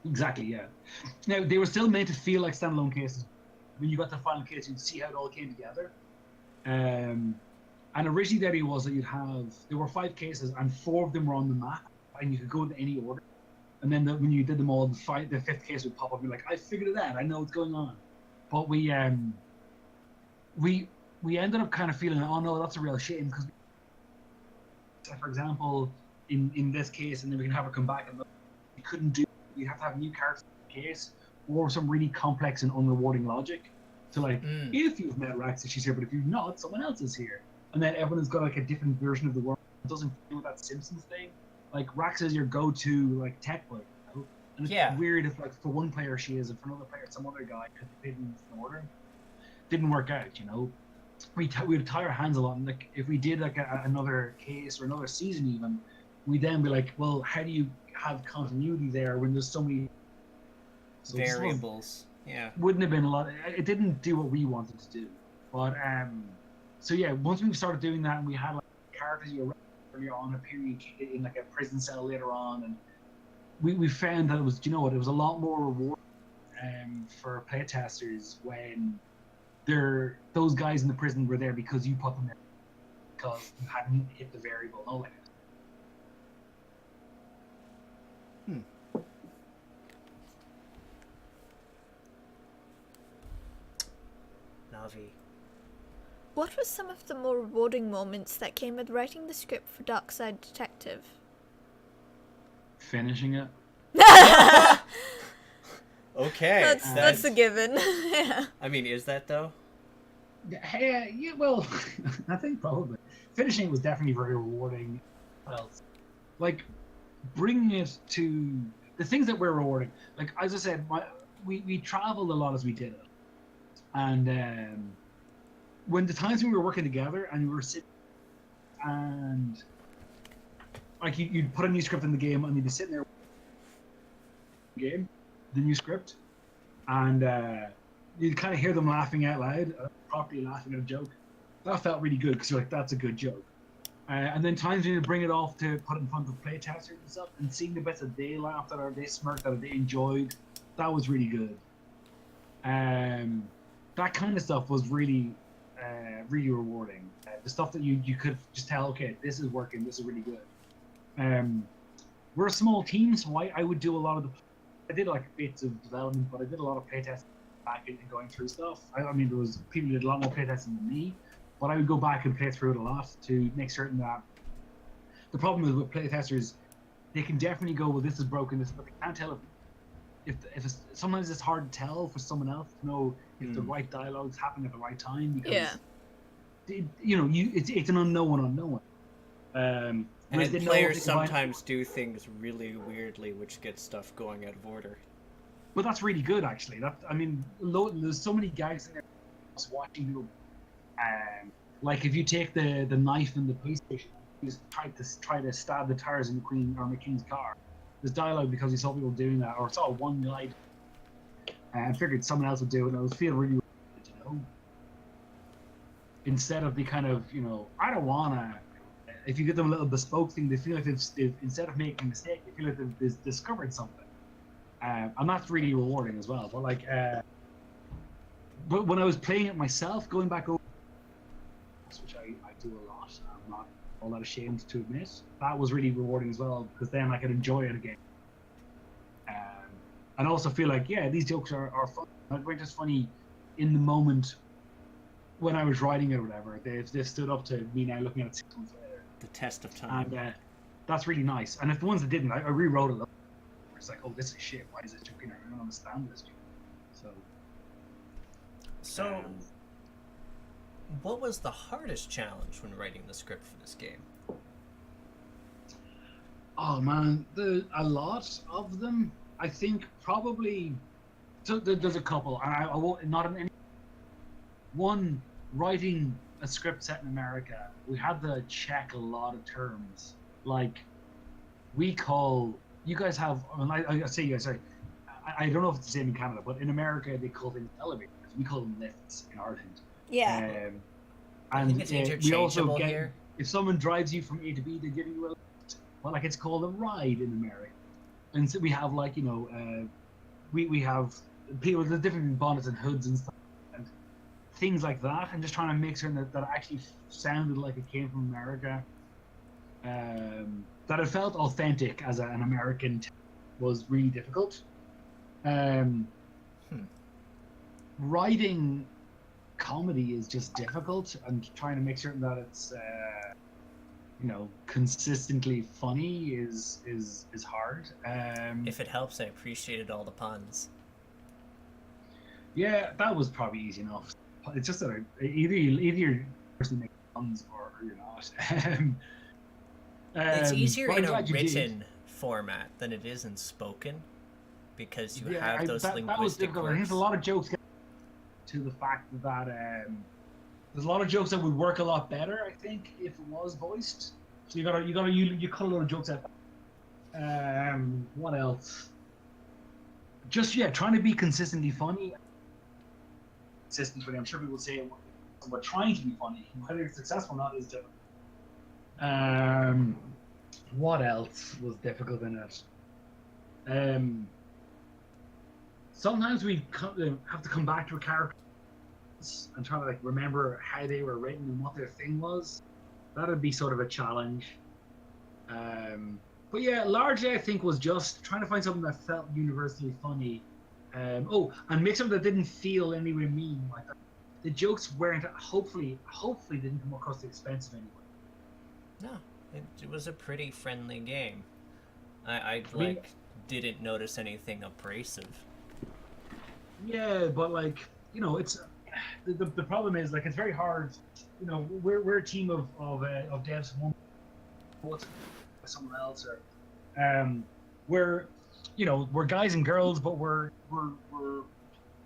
Exactly, yeah. Now, they were still meant to feel like standalone cases. When you got the final case, you'd see how it all came together. And originally the idea was that there were 5 cases, and 4 of them were on the map, and you could go in any order. And then when you did them all, the 5th case would pop up and be like, I figured it out, I know what's going on. But we ended up kind of feeling, oh no, that's a real shame, because for example, in this case, and then we can have her come back, and you couldn't do. You have to have new characters in the case, or some really complex and unrewarding logic. So like, if you've met Rax, she's here, but if you've not, someone else is here. And then everyone's got like a different version of the world. It doesn't feel that Simpsons thing. Like Rax is your go-to like tech boy, you know? And it's weird if like for one player she is, and for another player some other guy because they didn't order. Didn't work out, you know. We would tie our hands a lot. And like if we did like another case or another season even, we'd then be like, well, how do you have continuity there when there's so many variables? Yeah, wouldn't have been a lot. It didn't do what we wanted to do, but so yeah, once we started doing that and we had like characters you were earlier on appearing in like a prison cell later on, and we found that it was, you know what, it was a lot more rewarding for playtesters when those guys in the prison were there because you put them there because you hadn't hit the variable. No, like Lovi. What were some of the more rewarding moments that came with writing the script for Darkside Detective? finishing it. Okay. That's a given. Yeah. I mean, is that though? Yeah, well, I think probably. Finishing it was definitely very rewarding. What else? Like, bringing it to the things that were rewarding. Like, as I said, we traveled a lot as we did it. And when the times we were working together and we were sitting and like you'd put a new script in the game and you'd be sitting there game, the new script, and you'd kind of hear them laughing out loud, properly laughing at a joke. That felt really good because you're like, that's a good joke. And then times when you bring it off to put it in front of playtesters and stuff, and seeing the bits that they laughed at or they smirked at or they enjoyed, that was really good. That kind of stuff was really, really rewarding. The stuff that you could just tell, okay, this is working, this is really good. We're a small team, so I would do a lot of I did like bits of development, but I did a lot of playtesting back and going through stuff. I mean, there was people who did a lot more playtesting than me, but I would go back and play through it a lot to make certain that the problem is with playtesters, they can definitely go, well, this is broken, but they can't tell if it's, sometimes it's hard to tell for someone else to know if the right dialogue's happening at the right time because it's an unknown. And players sometimes do things really weirdly, which gets stuff going out of order. But that's really good, actually. There's so many gags in there. Watching people, like if you take the knife in the police station, you just try to stab the tires in the Queen or the King's car. There's dialogue because you saw people doing that, or saw one guy, and figured someone else would do it. And it would feel really, instead of the kind of, I don't wanna. If you give them a little bespoke thing, they feel like they've instead of making a mistake, they feel like they've discovered something. And that's really rewarding as well. But like, but when I was playing it myself, going back over, which I do a lot, I'm not all that ashamed to admit, that was really rewarding as well because then I could enjoy it again. And also feel like, yeah, these jokes are fun. They weren't just funny in the moment when I was writing it or whatever. They stood up to me now looking at it 6 months later. The test of time. And that's really nice. And if the ones that didn't, I rewrote it. It's like, oh, this is shit. Why is it joking? I don't understand this. So, what was the hardest challenge when writing the script for this game? Oh man, a lot of them. I think probably. So there's a couple, and I won't not in any. One, writing a script set in America, we had to check a lot of terms. Like, you guys have. I say you guys. Sorry, I don't know if it's the same in Canada, but in America they call them elevators. We call them lifts in Ireland. Yeah. I think it's interchangeable we also get, here. if someone drives you from A to B, they give you a lift. Well, like it's called a ride in America. And so we have like we have people with different bonnets and hoods and stuff. Things like that, and just trying to make sure that it actually sounded like it came from America, that it felt authentic as an American was really difficult. Writing comedy is just difficult, and trying to make certain that it's consistently funny is hard. If it helps, I appreciated all the puns. Yeah, that was probably easy enough. It's just that either you're personally making puns or you're not. It's easier but I'm in a glad you did. written format than it is in spoken, because you Yeah, have those that was linguistic difficult. I think quirks. there's a lot of jokes to the fact that there's a lot of jokes that would work a lot better, I think, if it was voiced. So you cut a lot of jokes out. What else? Just trying to be consistently funny. Consistently, I'm sure people say we're trying to be funny. Whether it's successful or not is different. What else was difficult in it? Sometimes we have to come back to a character and try to remember how they were written and what their thing was. That'd be sort of a challenge. But yeah, largely I think was just trying to find something that felt universally funny. And make something that didn't feel anywhere mean. Like the jokes weren't hopefully didn't come across too expensive anyway. No, it was a pretty friendly game. I mean, didn't notice anything abrasive. Yeah, but it's the problem is it's very hard. We're a team of devs, one with someone else, or we're guys and girls, but we're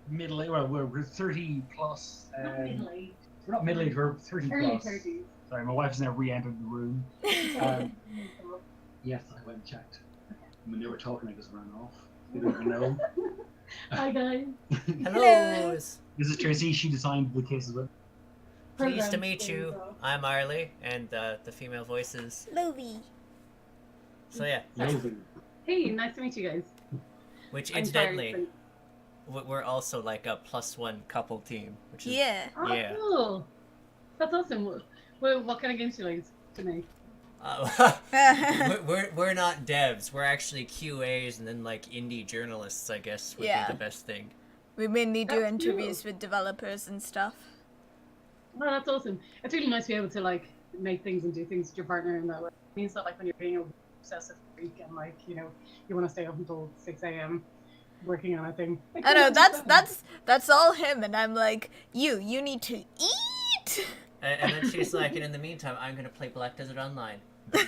middle age. Well, we're 30 plus. Not middle age. We're not middle age. We're 30 Early plus. 30s. Sorry, my wife's now re-entered the room. Yes, I went and checked. When they were talking, I just ran off. They didn't even know. Hi guys. Hello. This is Tracy. She designed the cases with. Pleased to meet you. I'm Arlie, and the female voice is Lovi. So yeah. Hey, nice to meet you guys. Which I'm incidentally, sorry, we're also like a +1 couple team, which is Yeah. Oh, Yeah. cool. That's awesome. What kind of games do you like to make? we're not devs. We're actually QAs, and then indie journalists, I guess, would Yeah. be the best thing. We mainly do That's interviews cool. with developers and stuff. Oh, that's awesome. It's really nice to be able to make things and do things with your partner in that way. It means that when you're being an obsessive freak and you want to stay up until 6 a.m. working on a thing. I know that's all him, and I'm like, you need to eat. And then she's like, and in the meantime, I'm gonna play Black Desert Online.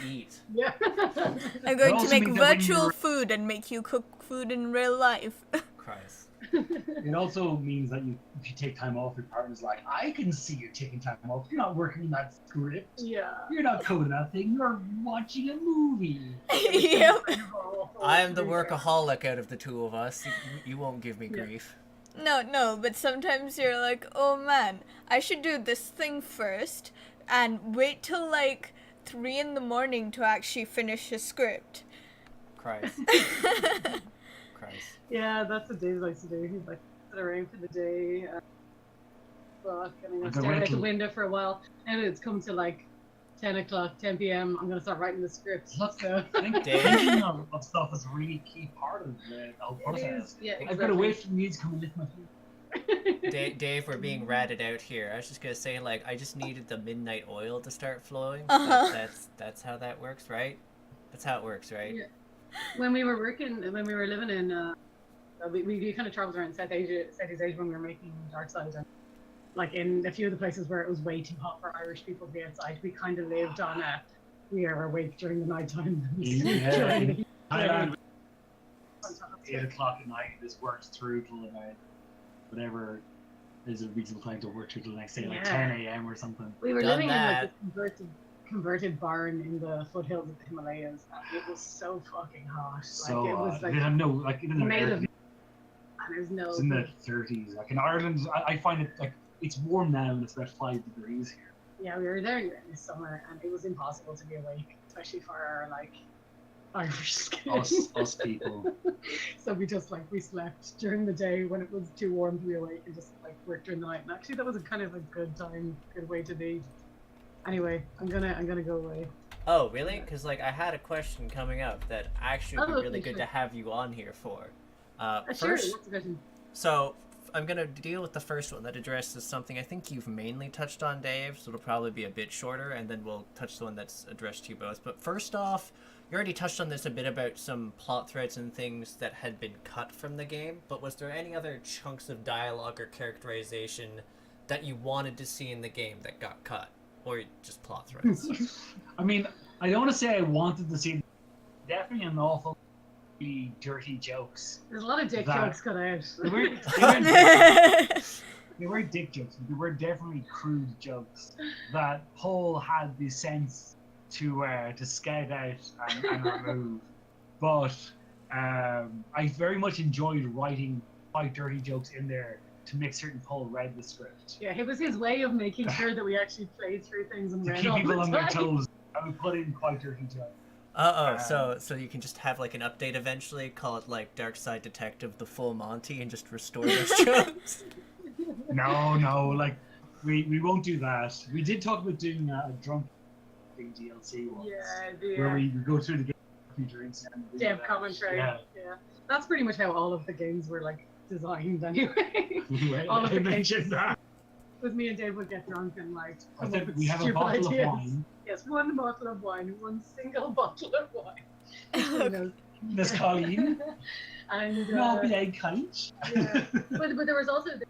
Eat. Yeah. I'm going to also make means that when virtual you're- food and make you cook food in real life. Christ. It also means that if you take time off, your partner's like, I can see you're taking time off. You're not working on that script. Yeah. You're not coding that thing. You're watching a movie. Yep. I am the workaholic out of the two of us. You won't give me grief. No, but sometimes you're like, oh man, I should do this thing first and wait till 3 a.m. to actually finish a script. Christ. Christ. Yeah, that's what Dave likes to do. He's sit around for the day, book, and I'm stare out the window for a while. And it's come to 10 o'clock, 10 p.m. I'm gonna start writing the script. So Thinking of stuff is a really key part of the whole it process. is, yeah, I've got to wait for the music to come and lift my feet. Dave, we're being ratted out here. I was just gonna say, I just needed the midnight oil to start flowing. Uh-huh. That's how that works, right? That's how it works, right? Yeah. When we were living in, we kind of traveled around Southeast Asia when we were making Darkside, and in a few of the places where it was way too hot for Irish people to be outside, we kind of lived on we are awake during the night time. Yeah. Thailand, 8 o'clock at night, this works through till about whatever is a reasonable time to work through till the next day, 10 a.m. or something. We were Done living that. in this converted barn in the foothills of the Himalayas, and it was so fucking hot. So it was it had no it didn't made have of, air. and there's no. It's in the 30s. In Ireland, I find it it's warm now and it's about 5 degrees here. Yeah, we were there in the summer, and it was impossible to be awake, especially for our Irish skin. Us people. So we slept during the day when it was too warm to be awake, and just worked during the night. And actually, that was a kind of a good way to be. Anyway, I'm gonna go away. Oh, really? Because I had a question coming up that actually would be really okay, good sure. to have you on here for. Sure. First, What's the question? so I'm gonna deal with the first one that addresses something I think you've mainly touched on, Dave, so it'll probably be a bit shorter, and then we'll touch the one that's addressed to you both. But first off, you already touched on this a bit about some plot threads and things that had been cut from the game, but was there any other chunks of dialogue or characterization that you wanted to see in the game that got cut? Or just plot threads? I mean, I don't want to say I wanted to see definitely an awful dirty jokes. There's a lot of dick jokes cut out. They weren't dick jokes, but they were definitely crude jokes that Paul had the sense to scout out and remove. But I very much enjoyed writing quite dirty jokes in there to make certain Paul read the script. Yeah, it was his way of making sure that we actually played through things and To read keep all people the on their time. toes, I would put in quite dirty jokes. So you can just have like an update eventually, call it like Darkside Detective, the full Monty, and just restore those jokes? No, like we won't do that. We did talk about doing a drunk DLC once, where we go through the game a few drinks and we do Dev that. commentary. Yeah. That's pretty much how all of the games were like designed anyway. Right, All of I the mentioned cases. that. With me and Dave would get drunk and like I come up think with we have a stupid bottle ideas. of wine. Yes, one bottle of wine, one single bottle of wine. You know. Miss Colleen. And No, be a kite. yeah. But there was also the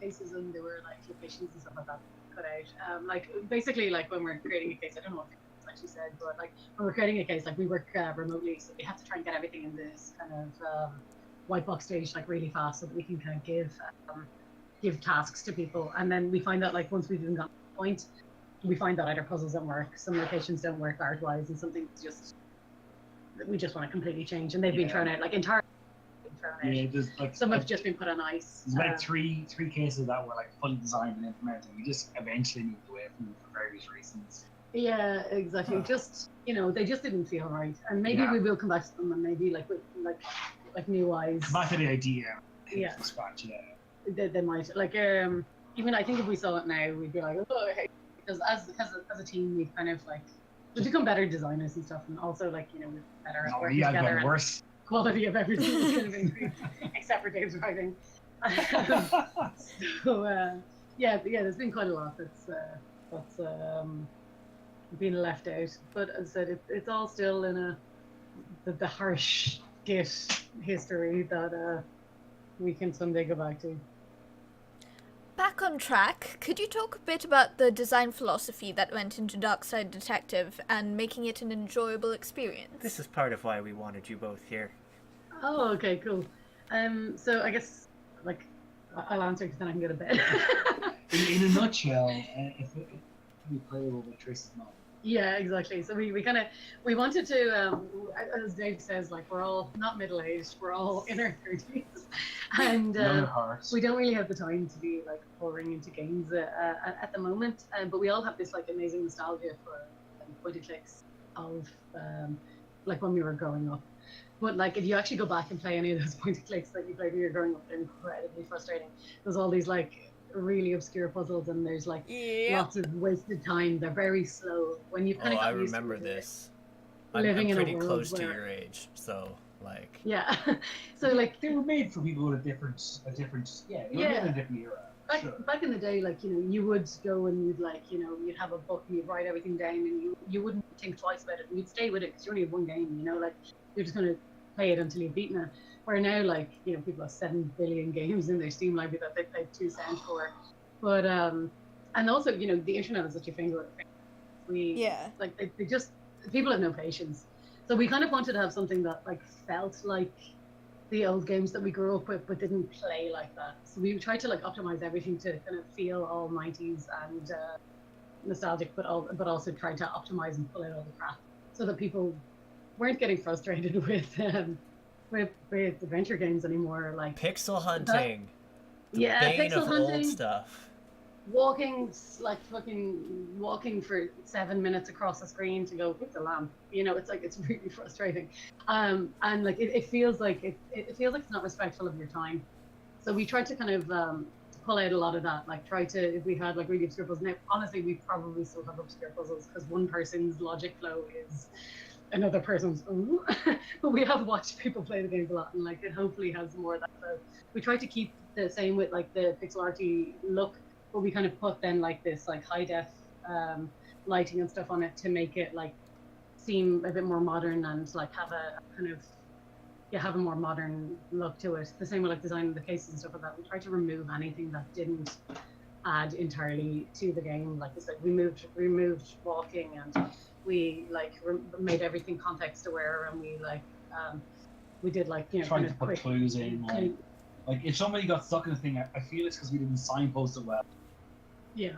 cases and there were like locations and stuff like that cut out. Like basically like when we're creating a case, I don't know what it actually said, but like when we're creating a case, like we work remotely, so we have to try and get everything in this kind of white box stage like really fast so that we can kind of give tasks to people. And then we find that like once we've even gotten to the point, we find that either puzzles don't work, some locations don't work art wise, and something's just we just want to completely change. And they've been thrown out like entirely. Yeah, there's like Some have just been put on ice. There's like three cases that were like fully designed and implemented. We just eventually moved away from them for various reasons. Yeah, exactly. Just they just didn't feel right, and maybe we will come back to them, and maybe like with like new eyes. Come back to the idea. Yeah. From scratch, yeah. They might like even I think if we saw it now, we'd be like, oh, hey, because as a team, we've kind of like we've become better designers and stuff, and also like we're better at working I've together. got And worse. quality of everything is kind of increased, except for Dave's writing. So there's been quite a lot that's been left out. But as I said, it's all still in the harsh Git history that we can someday go back to. Back on track, could you talk a bit about the design philosophy that went into Darkside Detective and making it an enjoyable experience? This is part of why we wanted you both here. Oh, okay, cool. So I guess like I'll answer because then I can go to bed. In a nutshell, if it be playable with Trace's mom. Yeah, exactly. So we wanted to, as Dave says, like we're all not middle aged, we're all in our 30s, and we don't really have the time to be like pouring into games at the moment. But we all have this like amazing nostalgia for point and clicks of like when we were growing up. But like if you actually go back and play any of those point and clicks that you played when you were growing up, they're incredibly frustrating. There's all these like really obscure puzzles and there's like lots of wasted time. They're very slow. When you've kind of I remember this. I'm living in a pretty world close to where- your age, so like. Yeah. So like They were made for people with a different they were made in a different era. back in the day, like you would go and you'd like you'd have a book and you'd write everything down and you wouldn't think twice about it and you'd stay with it because you only have one game. Like you're just gonna play it until you've beaten it. Where now, like people have 7 billion games in their Steam library that they paid 2 cents for. But and also the internet is at your finger. Like they just people have no patience. So we kind of wanted to have something that like felt like the old games that we grew up with, but didn't play like that. So we tried to like optimize everything to kind of feel all 90s and nostalgic, but also try to optimize and pull out all the crap so that people weren't getting frustrated with adventure games anymore. Like Pixel hunting. Yeah, Bane pixel of hunting. old stuff. Walking for 7 minutes across the screen to go pick the lamp. It's really frustrating. And like it feels like it feels like it's not respectful of your time. So we tried to kind of pull out a lot of that. Like if we had like really obscure puzzles. Now honestly we probably still have obscure puzzles because one person's logic flow is another person's ooh. But we have watched people play the games a lot, and like it hopefully has more of that. So we try to keep the same with like the pixel arty look, but we kind of put then like this like high def lighting and stuff on it to make it like seem a bit more modern and like have a kind of have a more modern look to it. The same with like designing the cases and stuff like that. We tried to remove anything that didn't add entirely to the game. Like I said, we removed walking, and we like made everything context aware, and we did like Trying kind to of put quick clues in. Like if somebody got stuck in a thing, I feel it's because we didn't signpost it well. yeah.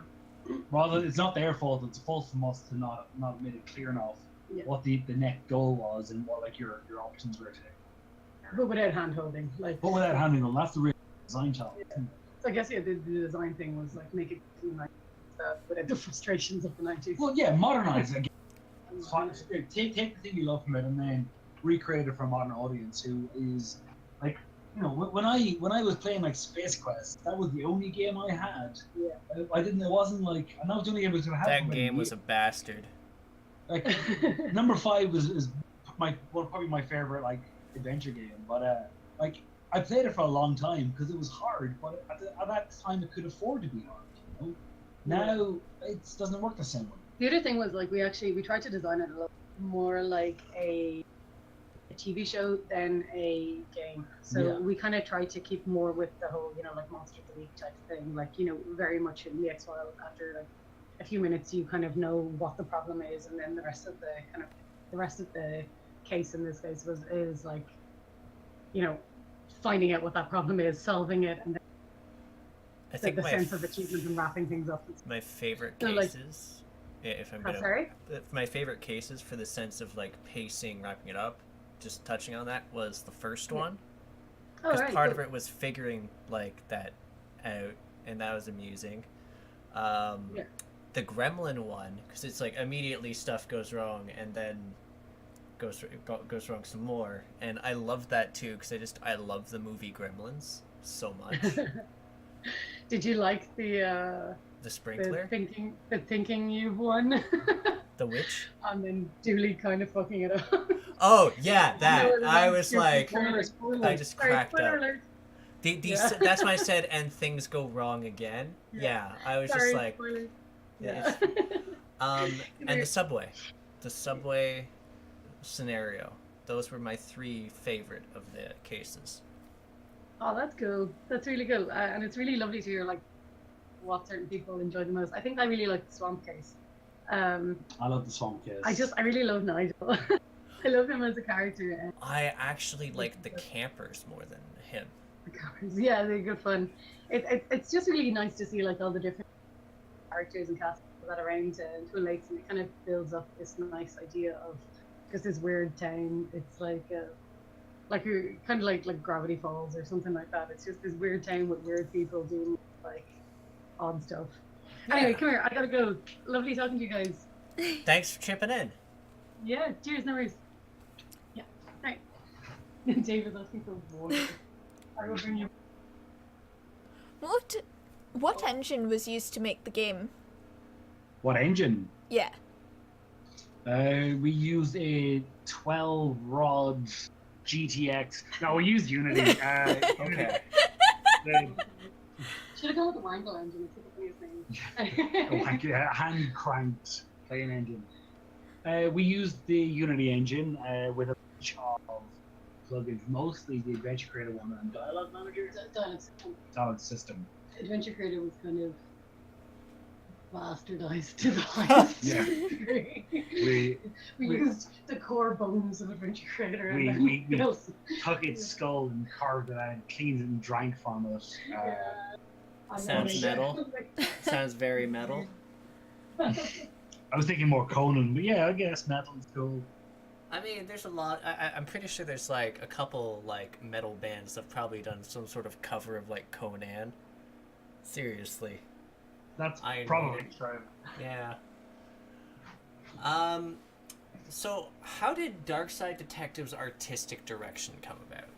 Rather, it's not their fault. It's a fault from us to not made it clear enough what the net goal was and what like your options were to. But without hand holding, like. But without handing them, that's the real design challenge. Yeah. So I guess the design thing was like make it seem like without the frustrations of the 90s. Well, yeah, modernize it. Take the thing you love from it and then recreate it for a modern audience who is like, when I was playing like Space Quest, that was the only game I had. Yeah. It wasn't like, and that was the only game I was gonna have. That game was a bastard. Like number 5 is probably my favorite like adventure game, but like I played it for a long time because it was hard, but at that time it could afford to be hard. Now it doesn't work the same way. The other thing was like we tried to design it a little more like a TV show than a game. So we kind of tried to keep more with the whole like Monster of the Week type thing, like very much in the X-File. After like a few minutes you kind of know what the problem is, and then the rest of the case in this case is like finding out what that problem is, solving it, and then I think the sense of achievement and wrapping things up. My favorite So, cases, if I'm sorry? my favorite cases for the sense of like pacing, wrapping it up, just touching on that, was the first one. Because part of it was figuring like that out, and that was amusing. The Gremlin one, because it's like immediately stuff goes wrong, and then goes wrong some more, and I love that too because I love the movie Gremlins so much. Did you like the sprinkler? The thinking you've won? The witch? And then Dooley kind of fucking it up. Oh yeah, that I was like, spoilers. I just cracked up. Alert. That's why I said, and things go wrong again. Yeah, I was just like, spoilers. yeah. And the subway scenario. Those were my 3 favorite of the cases. Oh, that's cool. That's really cool, and it's really lovely to hear like what certain people enjoy the most. I think I really like the swamp case. I love the swamp case. I really love Nigel. I love him as a character. I actually like the campers more than him. The campers, yeah, they're good fun. It's just really nice to see like all the different characters and cast that are around Twin Lakes, and it kind of builds up this nice idea of just this weird town. It's like kind of like Gravity Falls or something like that. It's just this weird town with weird people doing like odd stuff. Yeah. Anyway, come here. I gotta go. Lovely talking to you guys. Thanks for chipping in. Yeah, cheers, no worries. Yeah, right. David, I think the water. I will bring you. What engine was used to make the game? What engine? Yeah. We used a 12 rod GTX. No, we used Unity. Okay. Should have gone with the Wangle engine. It's the funniest name. Hand cranked playing engine. We used the Unity engine with a bunch of plugins, mostly the Adventure Creator one and Dialogue Manager. Dialogue System. Adventure Creator was kind of bastardized to the highest degree. We used the core bones of Adventure Creator and we took its skull and carved it out and cleaned it and drank from it. Sounds metal. Sounds very metal. I was thinking more Conan, but yeah, I guess metal's cool. I mean, there's a lot. I'm pretty sure there's like a couple like metal bands that have probably done some sort of cover of like Conan. Seriously. That's Iron probably Maiden. true. Yeah. So how did Darkside Detective's artistic direction come about?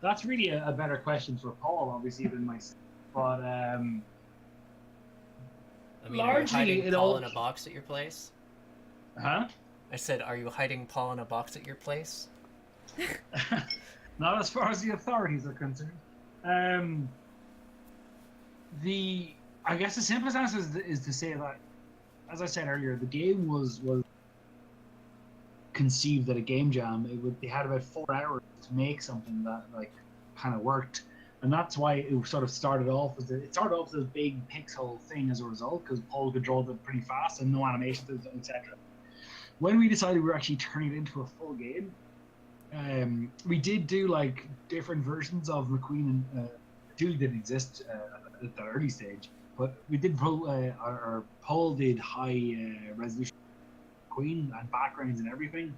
That's really a better question for Paul, obviously, than myself. But I mean, are you Largely, hiding it Paul all. in a box at your place? Huh? I said, are you hiding Paul in a box at your place? Not as far as the authorities are concerned. Um, the I guess the simplest answer is to say that, as I said earlier, the game was conceived at a game jam. They had about 4 hours to make something that like kind of worked, and that's why it sort of started off as this big pixel thing as a result, because Paul could draw them pretty fast and no animations, etc. When we decided we were actually turning it into a full game, we did do like different versions of McQueen, and two didn't exist at the early stage, but we did our Paul did high resolution Queen and backgrounds and everything.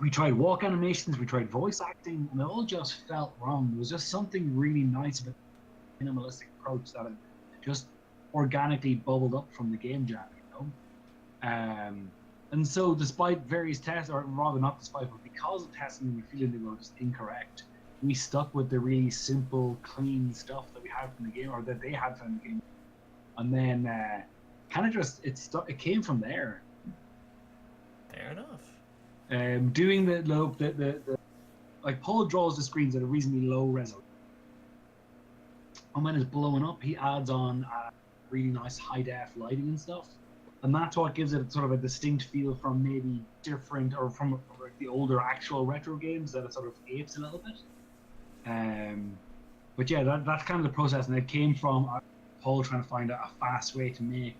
We tried walk animations, we tried voice acting, and it all just felt wrong. There was just something really nice about the minimalistic approach that it just organically bubbled up from the game jam, and so despite various tests, or rather not despite, but because of testing we feeling they were just incorrect, we stuck with the really simple, clean stuff that we had from the game, or that they had from the game. And then kind of just, it came from there. Fair enough. Doing the like Paul draws the screens at a reasonably low resolution, and when it's blowing up, he adds on really nice high def lighting and stuff, and that's what gives it sort of a distinct feel from maybe different or from the older actual retro games that it sort of apes a little bit. But yeah, that's kind of the process, and it came from Paul trying to find a fast way to make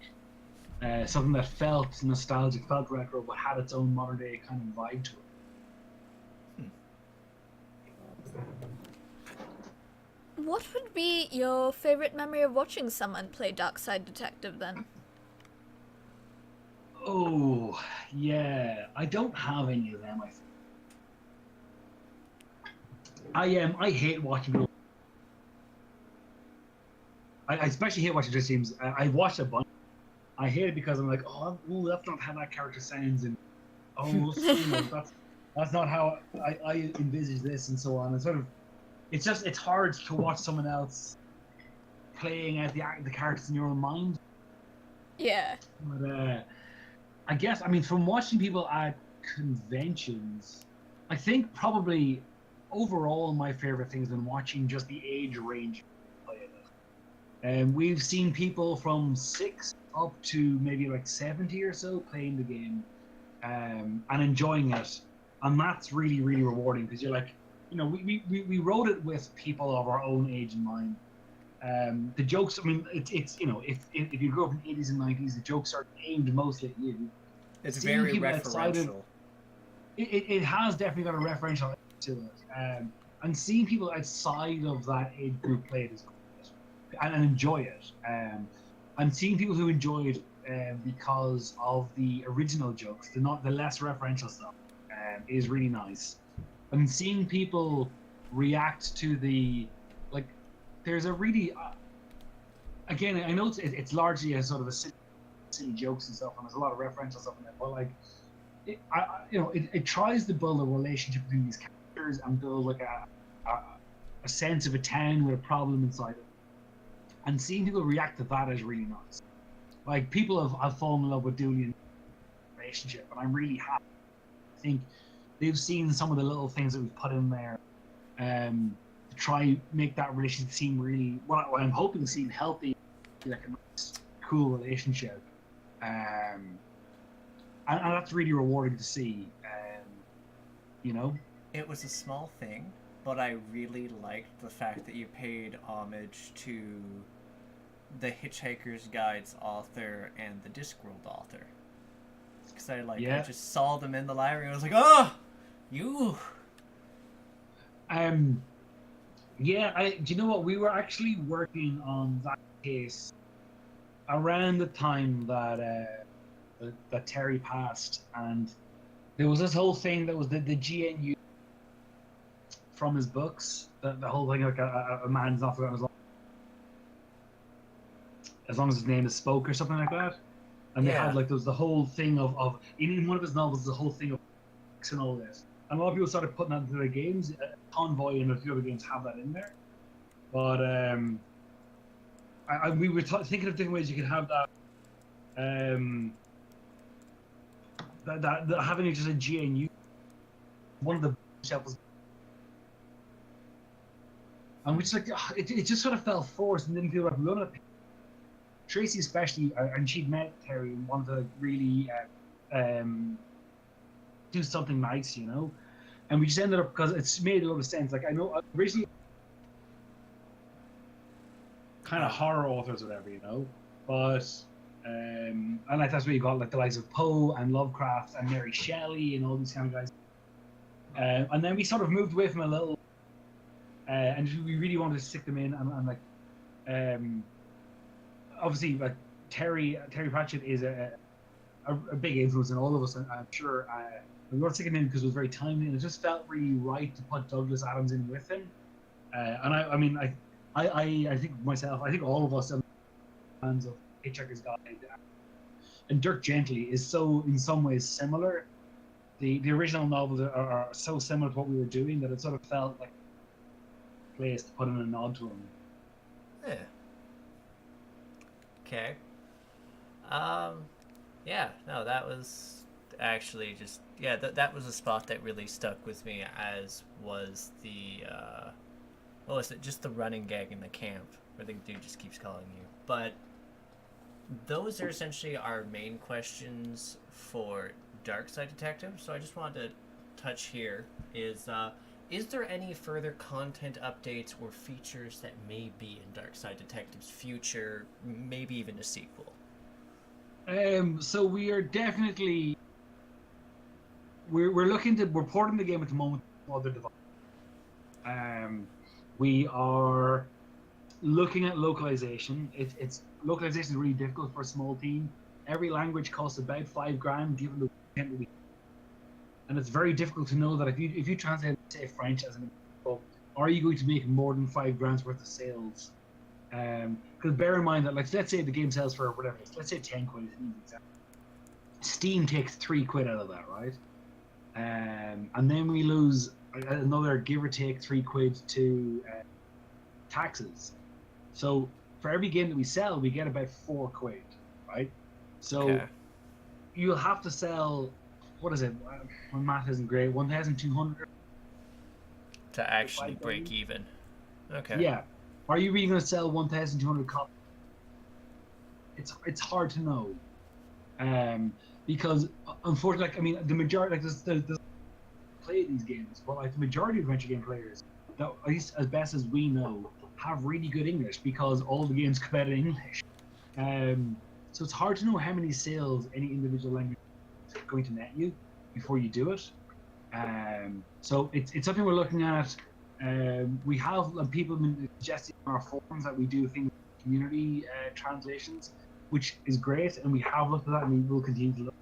something that felt nostalgic, felt retro, but had its own modern day kind of vibe to it. What would be your favorite memory of watching someone play Darkside Detective then? Oh, yeah. I don't have any of them, I think. I hate watching people. I especially hate watching just teams. I watched a bunch. I hate it because I'm like, oh, that's not how that character sounds, and that's not how I envisage this, and so on. And sort of, it's hard to watch someone else playing out the characters in your own mind. Yeah. But I guess, I mean, from watching people at conventions, I think probably overall my favorite thing has been watching just the age range play it. And we've seen people from 6 up to maybe like 70 or so playing the game, and enjoying it, and that's really, really rewarding, because you're like, we wrote it with people of our own age in mind. The jokes, I mean, it's if you grew up in the 80s and 90s, the jokes are aimed mostly at you. It's Seeing very people outside referential. It has definitely got a referential to it, and seeing people outside of that age group play it is great, and enjoy it. And seeing people who enjoy it because of the original jokes, the less referential stuff, is really nice. I mean, seeing people react to there's a really, again, I know it's largely a sort of a silly jokes and stuff, and there's a lot of referential stuff in it, but like, it tries to build a relationship between these characters and build like a sense of a town with a problem inside it. And seeing people react to that is really nice. Like, people have fallen in love with Dooley relationship, and I'm really happy. I think they've seen some of the little things that we've put in there to try make that relationship seem really, what I'm hoping to seem healthy, like a nice, cool relationship. And that's really rewarding to see. It was a small thing, but I really liked the fact that you paid homage to the Hitchhiker's Guide's author and the Discworld author. Because I just saw them in the library and I was like, oh, you. Yeah, do you know what? We were actually working on that case around the time that Terry passed, and there was this whole thing that was the GNU from his books. The whole thing, like a man's not forgotten as long as his name is spoke or something like that. And they had there was the whole thing of in one of his novels, the whole thing of books and all this. And a lot of people started putting that into their games. Convoy and a few other games have that in there. But we were thinking of different ways you could have that. That having just a GNU, one of the shelves, and we just like it just sort of felt forced and didn't feel like we wanted to. Tracy especially, and she'd met Terry and wanted to really do something nice, you know, and we just ended up because it's made a lot of sense. Like I know originally kind of horror authors or whatever, you know, but and like that's where you got like the likes of Poe and Lovecraft and Mary Shelley and all these kind of guys, and then we sort of moved away from a little, and we really wanted to stick them in and like, obviously like Terry Pratchett is a big influence in all of us, and I'm sure we wanted to stick him in because it was very timely and it just felt really right to put Douglas Adams in with him, and I mean I think myself, I think all of us are fans of Hitchhiker's Guide, and Dirk Gently is so in some ways similar. The original novels are so similar to what we were doing that it sort of felt like a place to put in a nod to him. Yeah. Okay. Yeah, no, that was actually just, yeah, that was a spot that really stuck with me, as was the, what was it, just the running gag in the camp, where the dude just keeps calling you. But those are essentially our main questions for Darkside Detective, so I just wanted to touch here is there any further content updates or features that may be in Darkside Detective's future, maybe even a sequel? So we are definitely we're looking to we're porting the game at the moment to other devices. We are looking at localization. It's localization is really difficult for a small team. Every language costs about $5,000 given the content that we. And it's very difficult to know that if you translate, say, French as an example, are you going to make more than $5,000 worth of sales? Because bear in mind that, like, let's say the game sells for whatever, let's say 10 quid. Steam takes £3 out of that, right? And then we lose another give or take £3 to taxes. So for every game that we sell, we get about £4, right? So you'll have to sell. What is it? My math isn't great. 1,200 to actually break even. Okay. Yeah. Are you really going to sell 1,200 copies? It's hard to know, because unfortunately, like, I mean, the majority, like, there's play these games, but like the majority of adventure game players, that at least as best as we know, have really good English because all the games come out in English. So it's hard to know how many sales any individual language going to net you before you do it. So it's something we're looking at. We have people been suggesting on our forums that we do things like community translations, which is great, and we have looked at that and we will continue to look.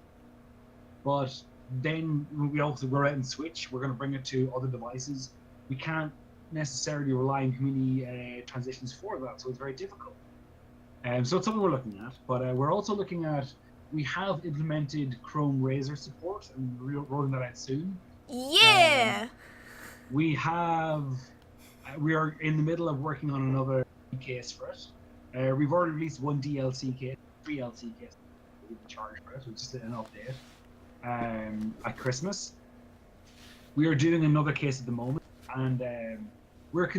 But then we also go out and switch. We're going to bring it to other devices. We can't necessarily rely on community translations for that, so it's very difficult. So it's something we're looking at, but we're also looking at. We have implemented Chrome Razor support, and we're rolling that out soon. Yeah. We are in the middle of working on another case for it. We've already released one DLC case, 3 DLC cases. We didn't charge for it, so it's just an update. At Christmas, we are doing another case at the moment, and we're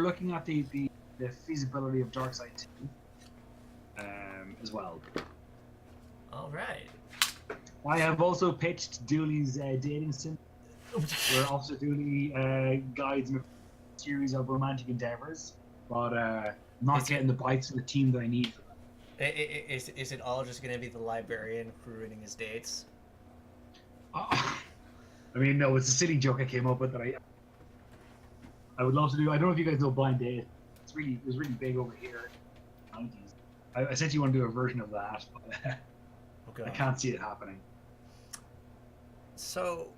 looking at the feasibility of Darkside 2 as well. All right. I have also pitched Dooley's dating sim, where Officer Dooley guides me a series of romantic endeavors, but not getting the bites of the team that I need for that. Is it all just going to be the librarian ruining his dates? I mean, no, it's a silly joke I came up with that I would love to do. I don't know if you guys know Blind Date. It was really big over here in the 90s. I essentially want to do a version of that, but I can't see it happening. So,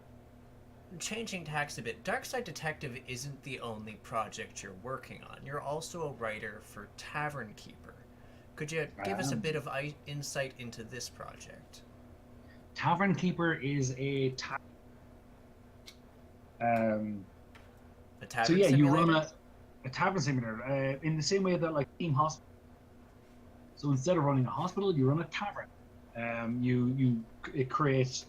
changing tacks a bit, Darkside Detective isn't the only project you're working on. You're also a writer for Tavern Keeper. Could you give us a bit of insight into this project? Tavern Keeper is a tavern so yeah, simulator? you run a tavern simulator in the same way that like Team Hospital So instead of running a hospital, you run a tavern. It creates.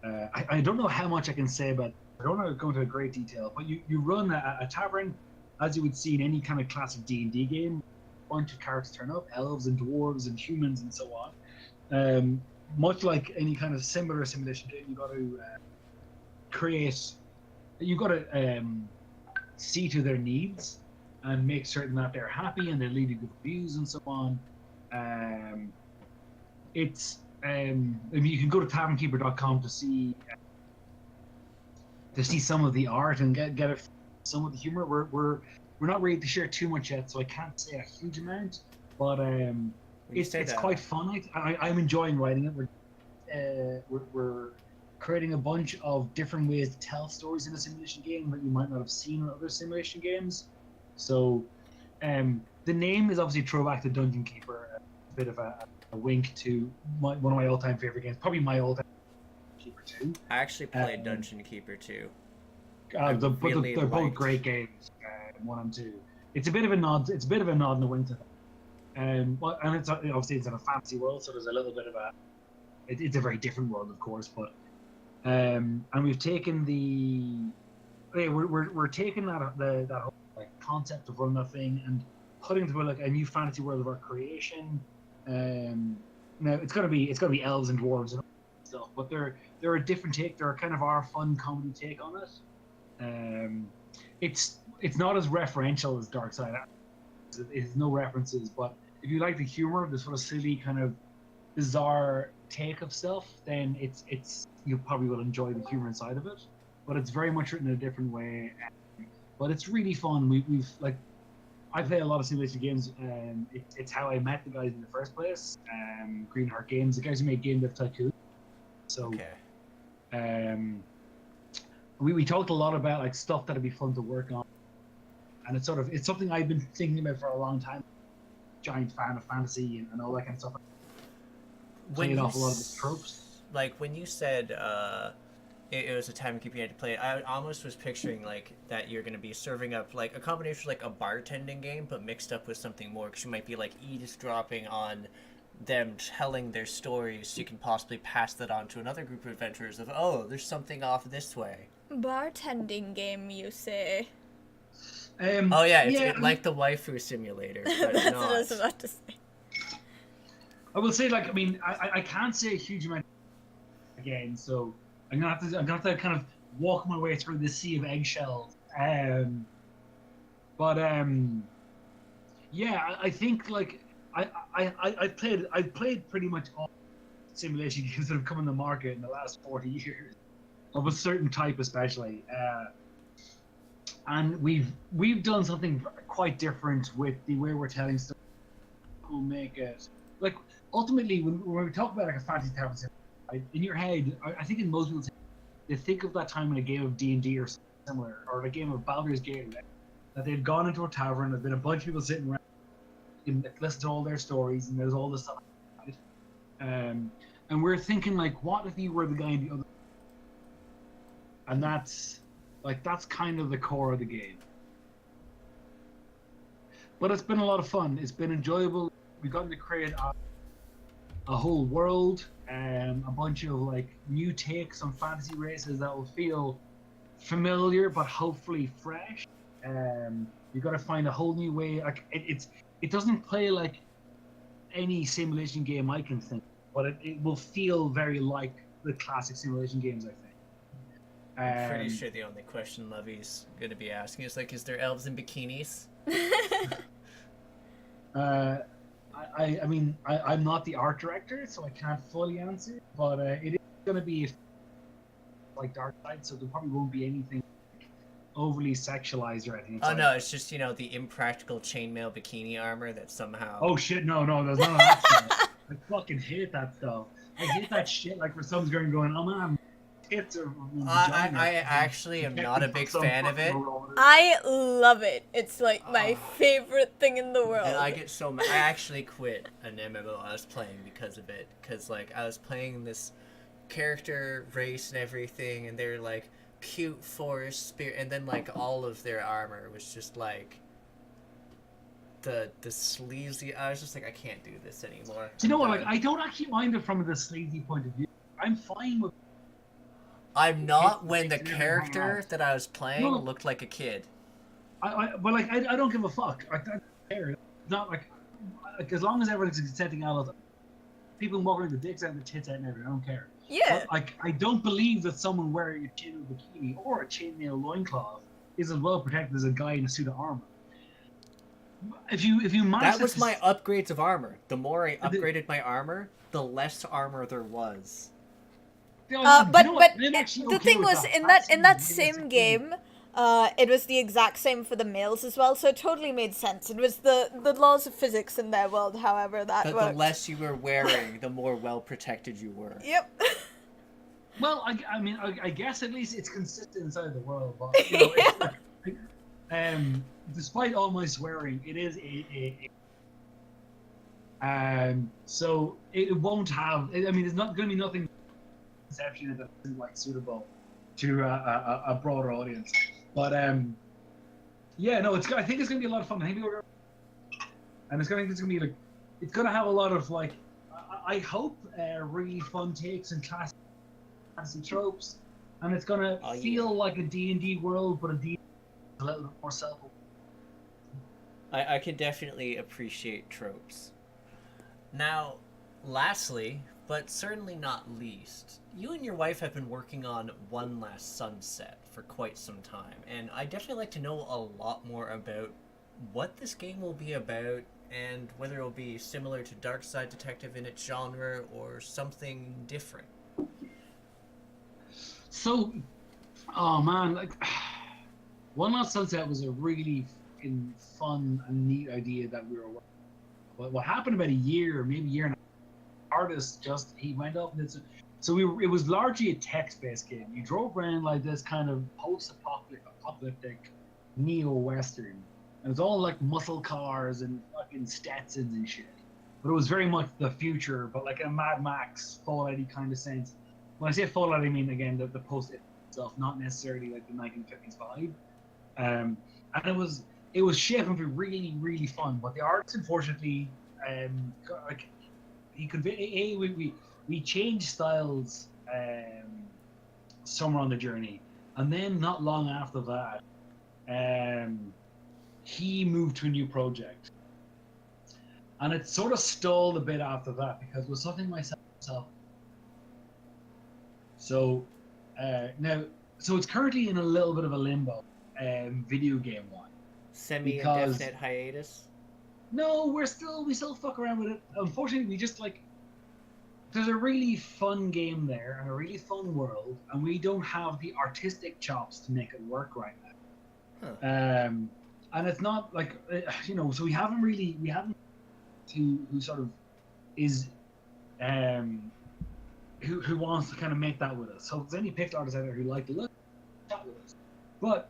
I don't know how much I can say, but I don't want to go into great detail. But you run a tavern, as you would see in any kind of classic D&D game. A bunch of characters turn up, elves and dwarves and humans and so on. Much like any kind of similar simulation game, you got to create. You got to see to their needs and make certain that they're happy and they're leaving good reviews and so on. You can go to tavernkeeper.com to see some of the art and get some of the humor. We're not ready to share too much yet, so I can't say a huge amount. But it's quite fun. I'm enjoying writing it. We're creating a bunch of different ways to tell stories in a simulation game that you might not have seen in other simulation games. So the name is obviously a throwback to Dungeon Keeper, a bit of a wink to one of my all-time favorite games, probably my all-time Keeper 2. I actually played Dungeon Keeper 2. They're both great games, 1 and 2. It's a bit of a nod. It's a bit of a nod and a wink to them. And it's obviously it's in a fantasy world, so there's a little bit of a. It's a very different world, of course, but and we've taken we're taking that whole concept of running that thing and putting it into a new fantasy world of our creation. Now it's gonna be elves and dwarves and stuff, but they're a different take. They're kind of our fun comedy take on it. It's not as referential as Darkside. It has no references, but if you like the humor, the sort of silly kind of bizarre take of stuff, then you probably will enjoy the humor inside of it. But it's very much written in a different way. But it's really fun. We've I play a lot of simulation games, and it's how I met the guys in the first place. Greenheart Games, the guys who made Game Dev Tycoon. So, we talked a lot about stuff that'd be fun to work on, and it's something I've been thinking about for a long time. Giant fan of fantasy and all that kind of stuff. Playing off a lot of the tropes. Like when you said it was a time keeping you had to play it, I almost was picturing that you're going to be serving up a combination of a bartending game, but mixed up with something more, because you might be eavesdropping on them telling their stories, so you can possibly pass that on to another group of adventurers of, oh, there's something off this way. Bartending game, you say? Oh yeah, it's like the waifu simulator, but That's not. what I was about to say. I will say, I can't say a huge amount again, so I'm gonna have to kind of walk my way through the sea of eggshells. Yeah, I think I played pretty much all simulation games that have come on the market in the last 40 years, of a certain type especially. And we've done something quite different with the way we're telling stories. We'll make it ultimately when we talk about a fantasy tavern simulator, in your head, I think in most people's head, they think of that time in a game of D&D or something similar, or a game of Baldur's Gate, that they'd gone into a tavern, there'd been a bunch of people sitting around, and listen to all their stories, and there's all this stuff. Right? And we're thinking what if you were the guy in the other? And that's kind of the core of the game. But it's been a lot of fun. It's been enjoyable. We've gotten to create a whole world, a bunch of new takes on fantasy races that will feel familiar but hopefully fresh. You've got to find a whole new way. It doesn't play like any simulation game I can think, but it will feel very like the classic simulation games, I think. I'm pretty sure the only question Lovi's going to be asking is is there elves in bikinis? I mean, I'm not the art director, so I can't fully answer, but it is going to be like Darkside, so there probably won't be anything overly sexualized or anything. No, it's just, the impractical chainmail bikini armor that somehow... Oh shit, no, there's none of that stuff. I fucking hate that stuff. I hate that shit, for some going, oh man, tits are... I actually am not a big fan of it. I love it. It's my favorite thing in the world. And I get so mad. I actually quit an MMO I was playing because of it. Because, I was playing this character race and everything, and they're, cute forest spirit, and then, all of their armor was just, the sleazy. I was just like, I can't do this anymore. Do you know what? I'm Like, done. I don't actually mind it from the sleazy point of view. I'm fine with. I'm not It's when the like really character hard. that I was playing No. looked like a kid. But like, I don't give a fuck. I don't care. It's not like as long as everyone's accepting adults, people walking with the dicks out, the tits out, and everything. I don't care. Yeah. But like, I don't believe that someone wearing a chin bikini or a chainmail loincloth is as well protected as a guy in a suit of armor. If you manage That was to my upgrades of armor. The more I The- upgraded my armor, the less armor there was. You know, But you know what? I'm it, actually the okay thing with was that. in That that seems same realistic. game, it was the exact same for the males as well, so it totally made sense. It was the laws of physics in their world, however that The worked. less you were wearing, the more well protected you were. Yep. Well, I mean, I guess at least it's consistent inside the world, but you know, it's like, despite all my swearing, it is so it won't have. I mean, there's not going to be nothing conception that isn't like suitable to a broader audience. But yeah, no, I think it's going to be a lot of fun. I think people are, and it's going to be like, it's going to have a lot of like, I hope really fun takes and classic fantasy tropes, and it's going to feel like a D&D world, but a little bit more self. I can definitely appreciate tropes. Now, lastly, but certainly not least, you and your wife have been working on One Last Sunset for quite some time, and I'd definitely like to know a lot more about what this game will be about and whether it will be similar to Darkside Detective in its genre or something different. So, oh man, like One Last Sunset was a really fun and neat idea that we were working on. What happened about a year, maybe a year and a half, artist just he went up and it was largely a text-based game. You drove around like this kind of post-apocalyptic neo-western, and it was all like muscle cars and fucking Stetsons and shit. But it was very much the future, but like in a Mad Max Fallout-y kind of sense. When I say Fallout, I mean again the post itself, not necessarily like the 1950s vibe. And it was shaping to be really, really fun. But the artist, unfortunately, like he could we changed styles somewhere on the journey, and then not long after that, he moved to a new project, and it sort of stalled a bit after that because it was something myself. So now, so it's currently in a little bit of a limbo, video game wise. Semi-indefinite hiatus? No, we still fuck around with it. Unfortunately, we just like there's a really fun game there and a really fun world, and we don't have the artistic chops to make it work right now. Huh. And it's not like so we haven't who sort of is who wants to kind of make that with us. So if there's any picked artists out there who like to look chat with us. But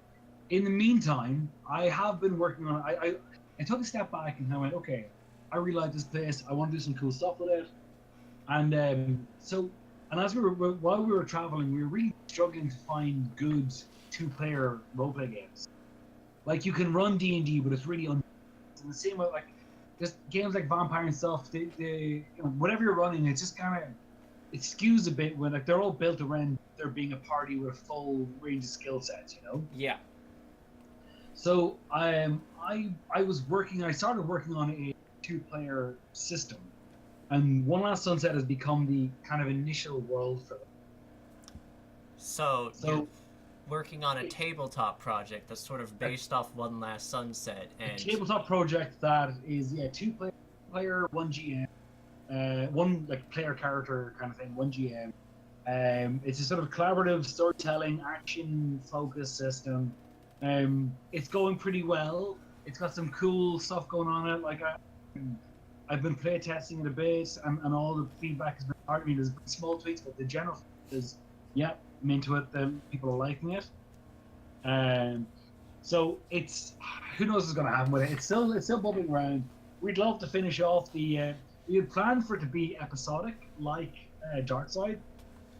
in the meantime, I have been working on I took a step back and I went, okay, I really like this place. I want to do some cool stuff with it. And as while we were traveling, we were really struggling to find good two-player roleplay games. Like you can run D&D, but it's really in the same way. Like just games like Vampire and stuff. Whatever you're running, it's just kind of it skews a bit when like they're all built around there being a party with a full range of skill sets. Yeah. So I started working on a two-player system, and One Last Sunset has become the kind of initial world for them. So you're working on a tabletop project that's sort of based off One Last Sunset, and a tabletop project that is two-player, one GM, one like player character kind of thing, one GM. It's a sort of collaborative storytelling, action-focused system. It's going pretty well. It's got some cool stuff going on in it. Like I've been play testing it a bit, and all the feedback has been hard. I mean, there's been small tweaks, but the general is, yeah, I'm into it. People are liking it. So it's who knows what's going to happen with it. It's still bubbling around. We'd love to finish off the. We had planned for it to be episodic, like Darkside.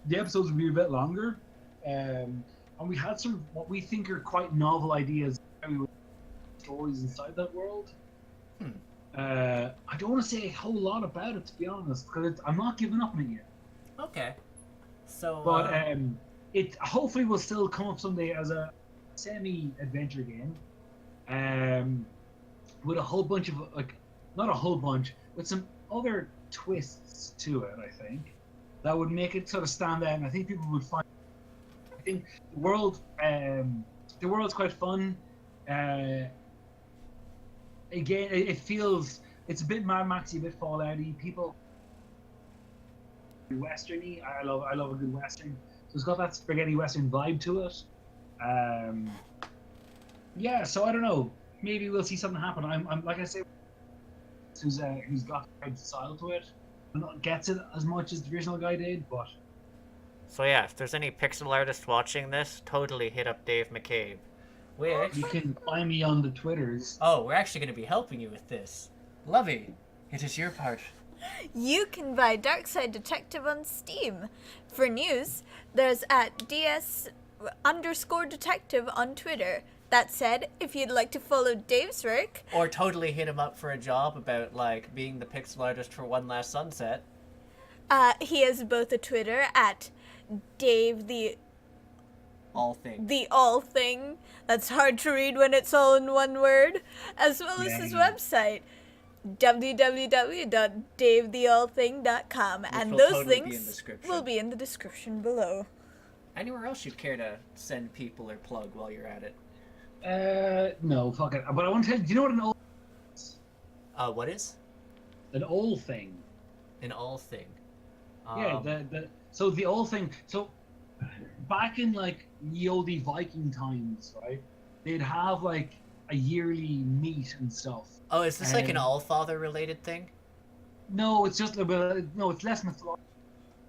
The episodes would be a bit longer, and we had some what we think are quite novel ideas how we would stories inside that world. I don't want to say a whole lot about it, to be honest, because I'm not giving up on it yet. Okay. So, But it hopefully will still come up someday as a semi-adventure game, with a whole bunch of not a whole bunch, with some other twists to it. I think that would make it sort of stand out, and I think people would find. I think the world's quite fun. Again, it feels it's a bit Mad Maxy, a bit Fallouty. People westerny. I love a good western. So it's got that spaghetti western vibe to it. Yeah, so I don't know. Maybe we'll see something happen. I'm like I say, who's got a style to it. Not gets it as much as the original guy did, but. So yeah, if there's any pixel artists watching this, totally hit up Dave McCabe. Which... You can find me on the Twitters. Oh, we're actually going to be helping you with this. Lovi, it is your part. You can buy Darkside Detective on Steam. For news, there's at @DS_detective on Twitter. That said, if you'd like to follow Dave's work... Or totally hit him up for a job about, like, being the pixel artist for One Last Sunset. He has both a Twitter at Dave the All Thing. The All Thing. That's hard to read when it's all in one word. As well as his website, www.davetheallthing.com. And those totally links will be in the description below. Anywhere else you'd care to send people or plug while you're at it? No, fuck it. But I want to tell you, do you know what an old is? What is? An old thing. An all thing. Yeah, so the old thing. So back in like the oldie Viking times, right? They'd have like a yearly meet and stuff. Oh, is this like an Allfather related thing? No, it's just no, it's less mythological.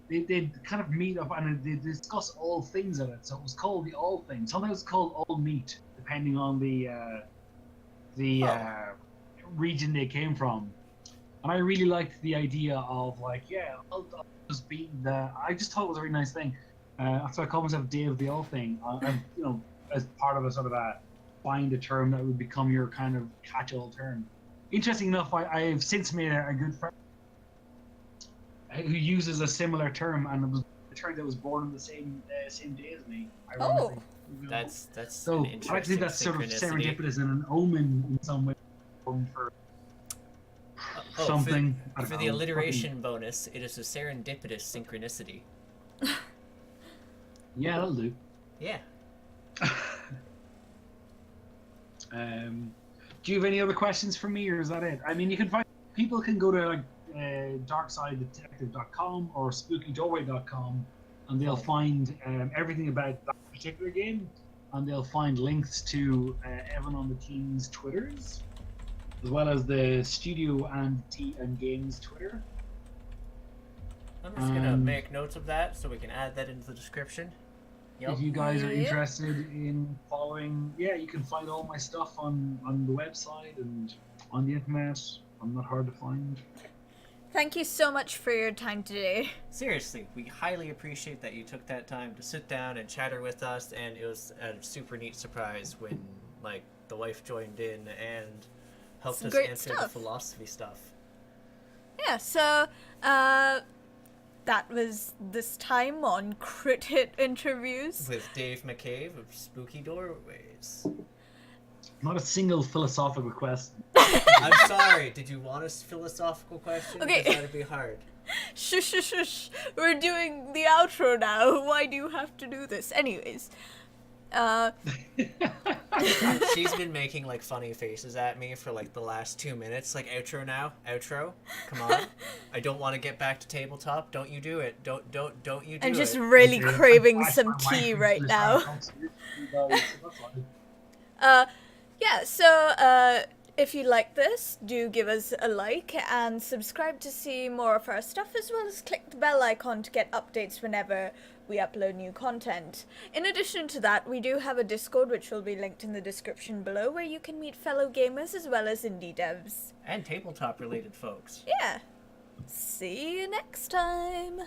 They'd kind of meet up and they discuss all things of it. So it was called the all thing. Sometimes it's called all meat, depending on the region they came from. And I really liked the idea of like, yeah, I'll just be I just thought it was a really nice thing. That's why I call myself Dave the All Thing. And you know, as part of a sort of find a term that would become your kind of catch-all term. Interesting enough, I've since made a good friend who uses a similar term, and it turned out was born on the same day as me. Oh, that's so an interesting I think that's sort of synchronicity. serendipitous and an omen in some way for something. For the alliteration bonus, it is a serendipitous synchronicity. Yeah, that'll do. Yeah. Do you have any other questions for me, or is that it? I mean, people can go to like darksidedetective.com or spookydoorway.com, and they'll find everything about that particular game, and they'll find links to everyone on the team's Twitters, as well as the studio and games Twitter. I'm just gonna make notes of that so we can add that into the description. Yep. If you guys are interested in following, yeah, you can find all my stuff on the website and on the internet. I'm not hard to find. thank you so much for your time today. Seriously, we highly appreciate that you took that time to sit down and chatter with us, and it was a super neat surprise when, like, the wife joined in and helped us answer the philosophy stuff. Yeah, so, that was this time on Crit Hit Interviews. With Dave McCabe of Spooky Doorways. Not a single philosophical question. I'm sorry, did you want a philosophical question? Okay. Because that'd be hard. Shush. We're doing the outro now. Why do you have to do this? Anyways, She's been making, like, funny faces at me for, like, the last 2 minutes. Like, outro now? Outro? Come on. I don't want to get back to tabletop. Don't you do it. Don't you do it. I'm just really craving some tea right now. Yeah, so, if you like this, do give us a like and subscribe to see more of our stuff, as well as click the bell icon to get updates whenever we upload new content. In addition to that, we do have a Discord, which will be linked in the description below, where you can meet fellow gamers as well as indie devs. And tabletop related folks. Yeah. See you next time.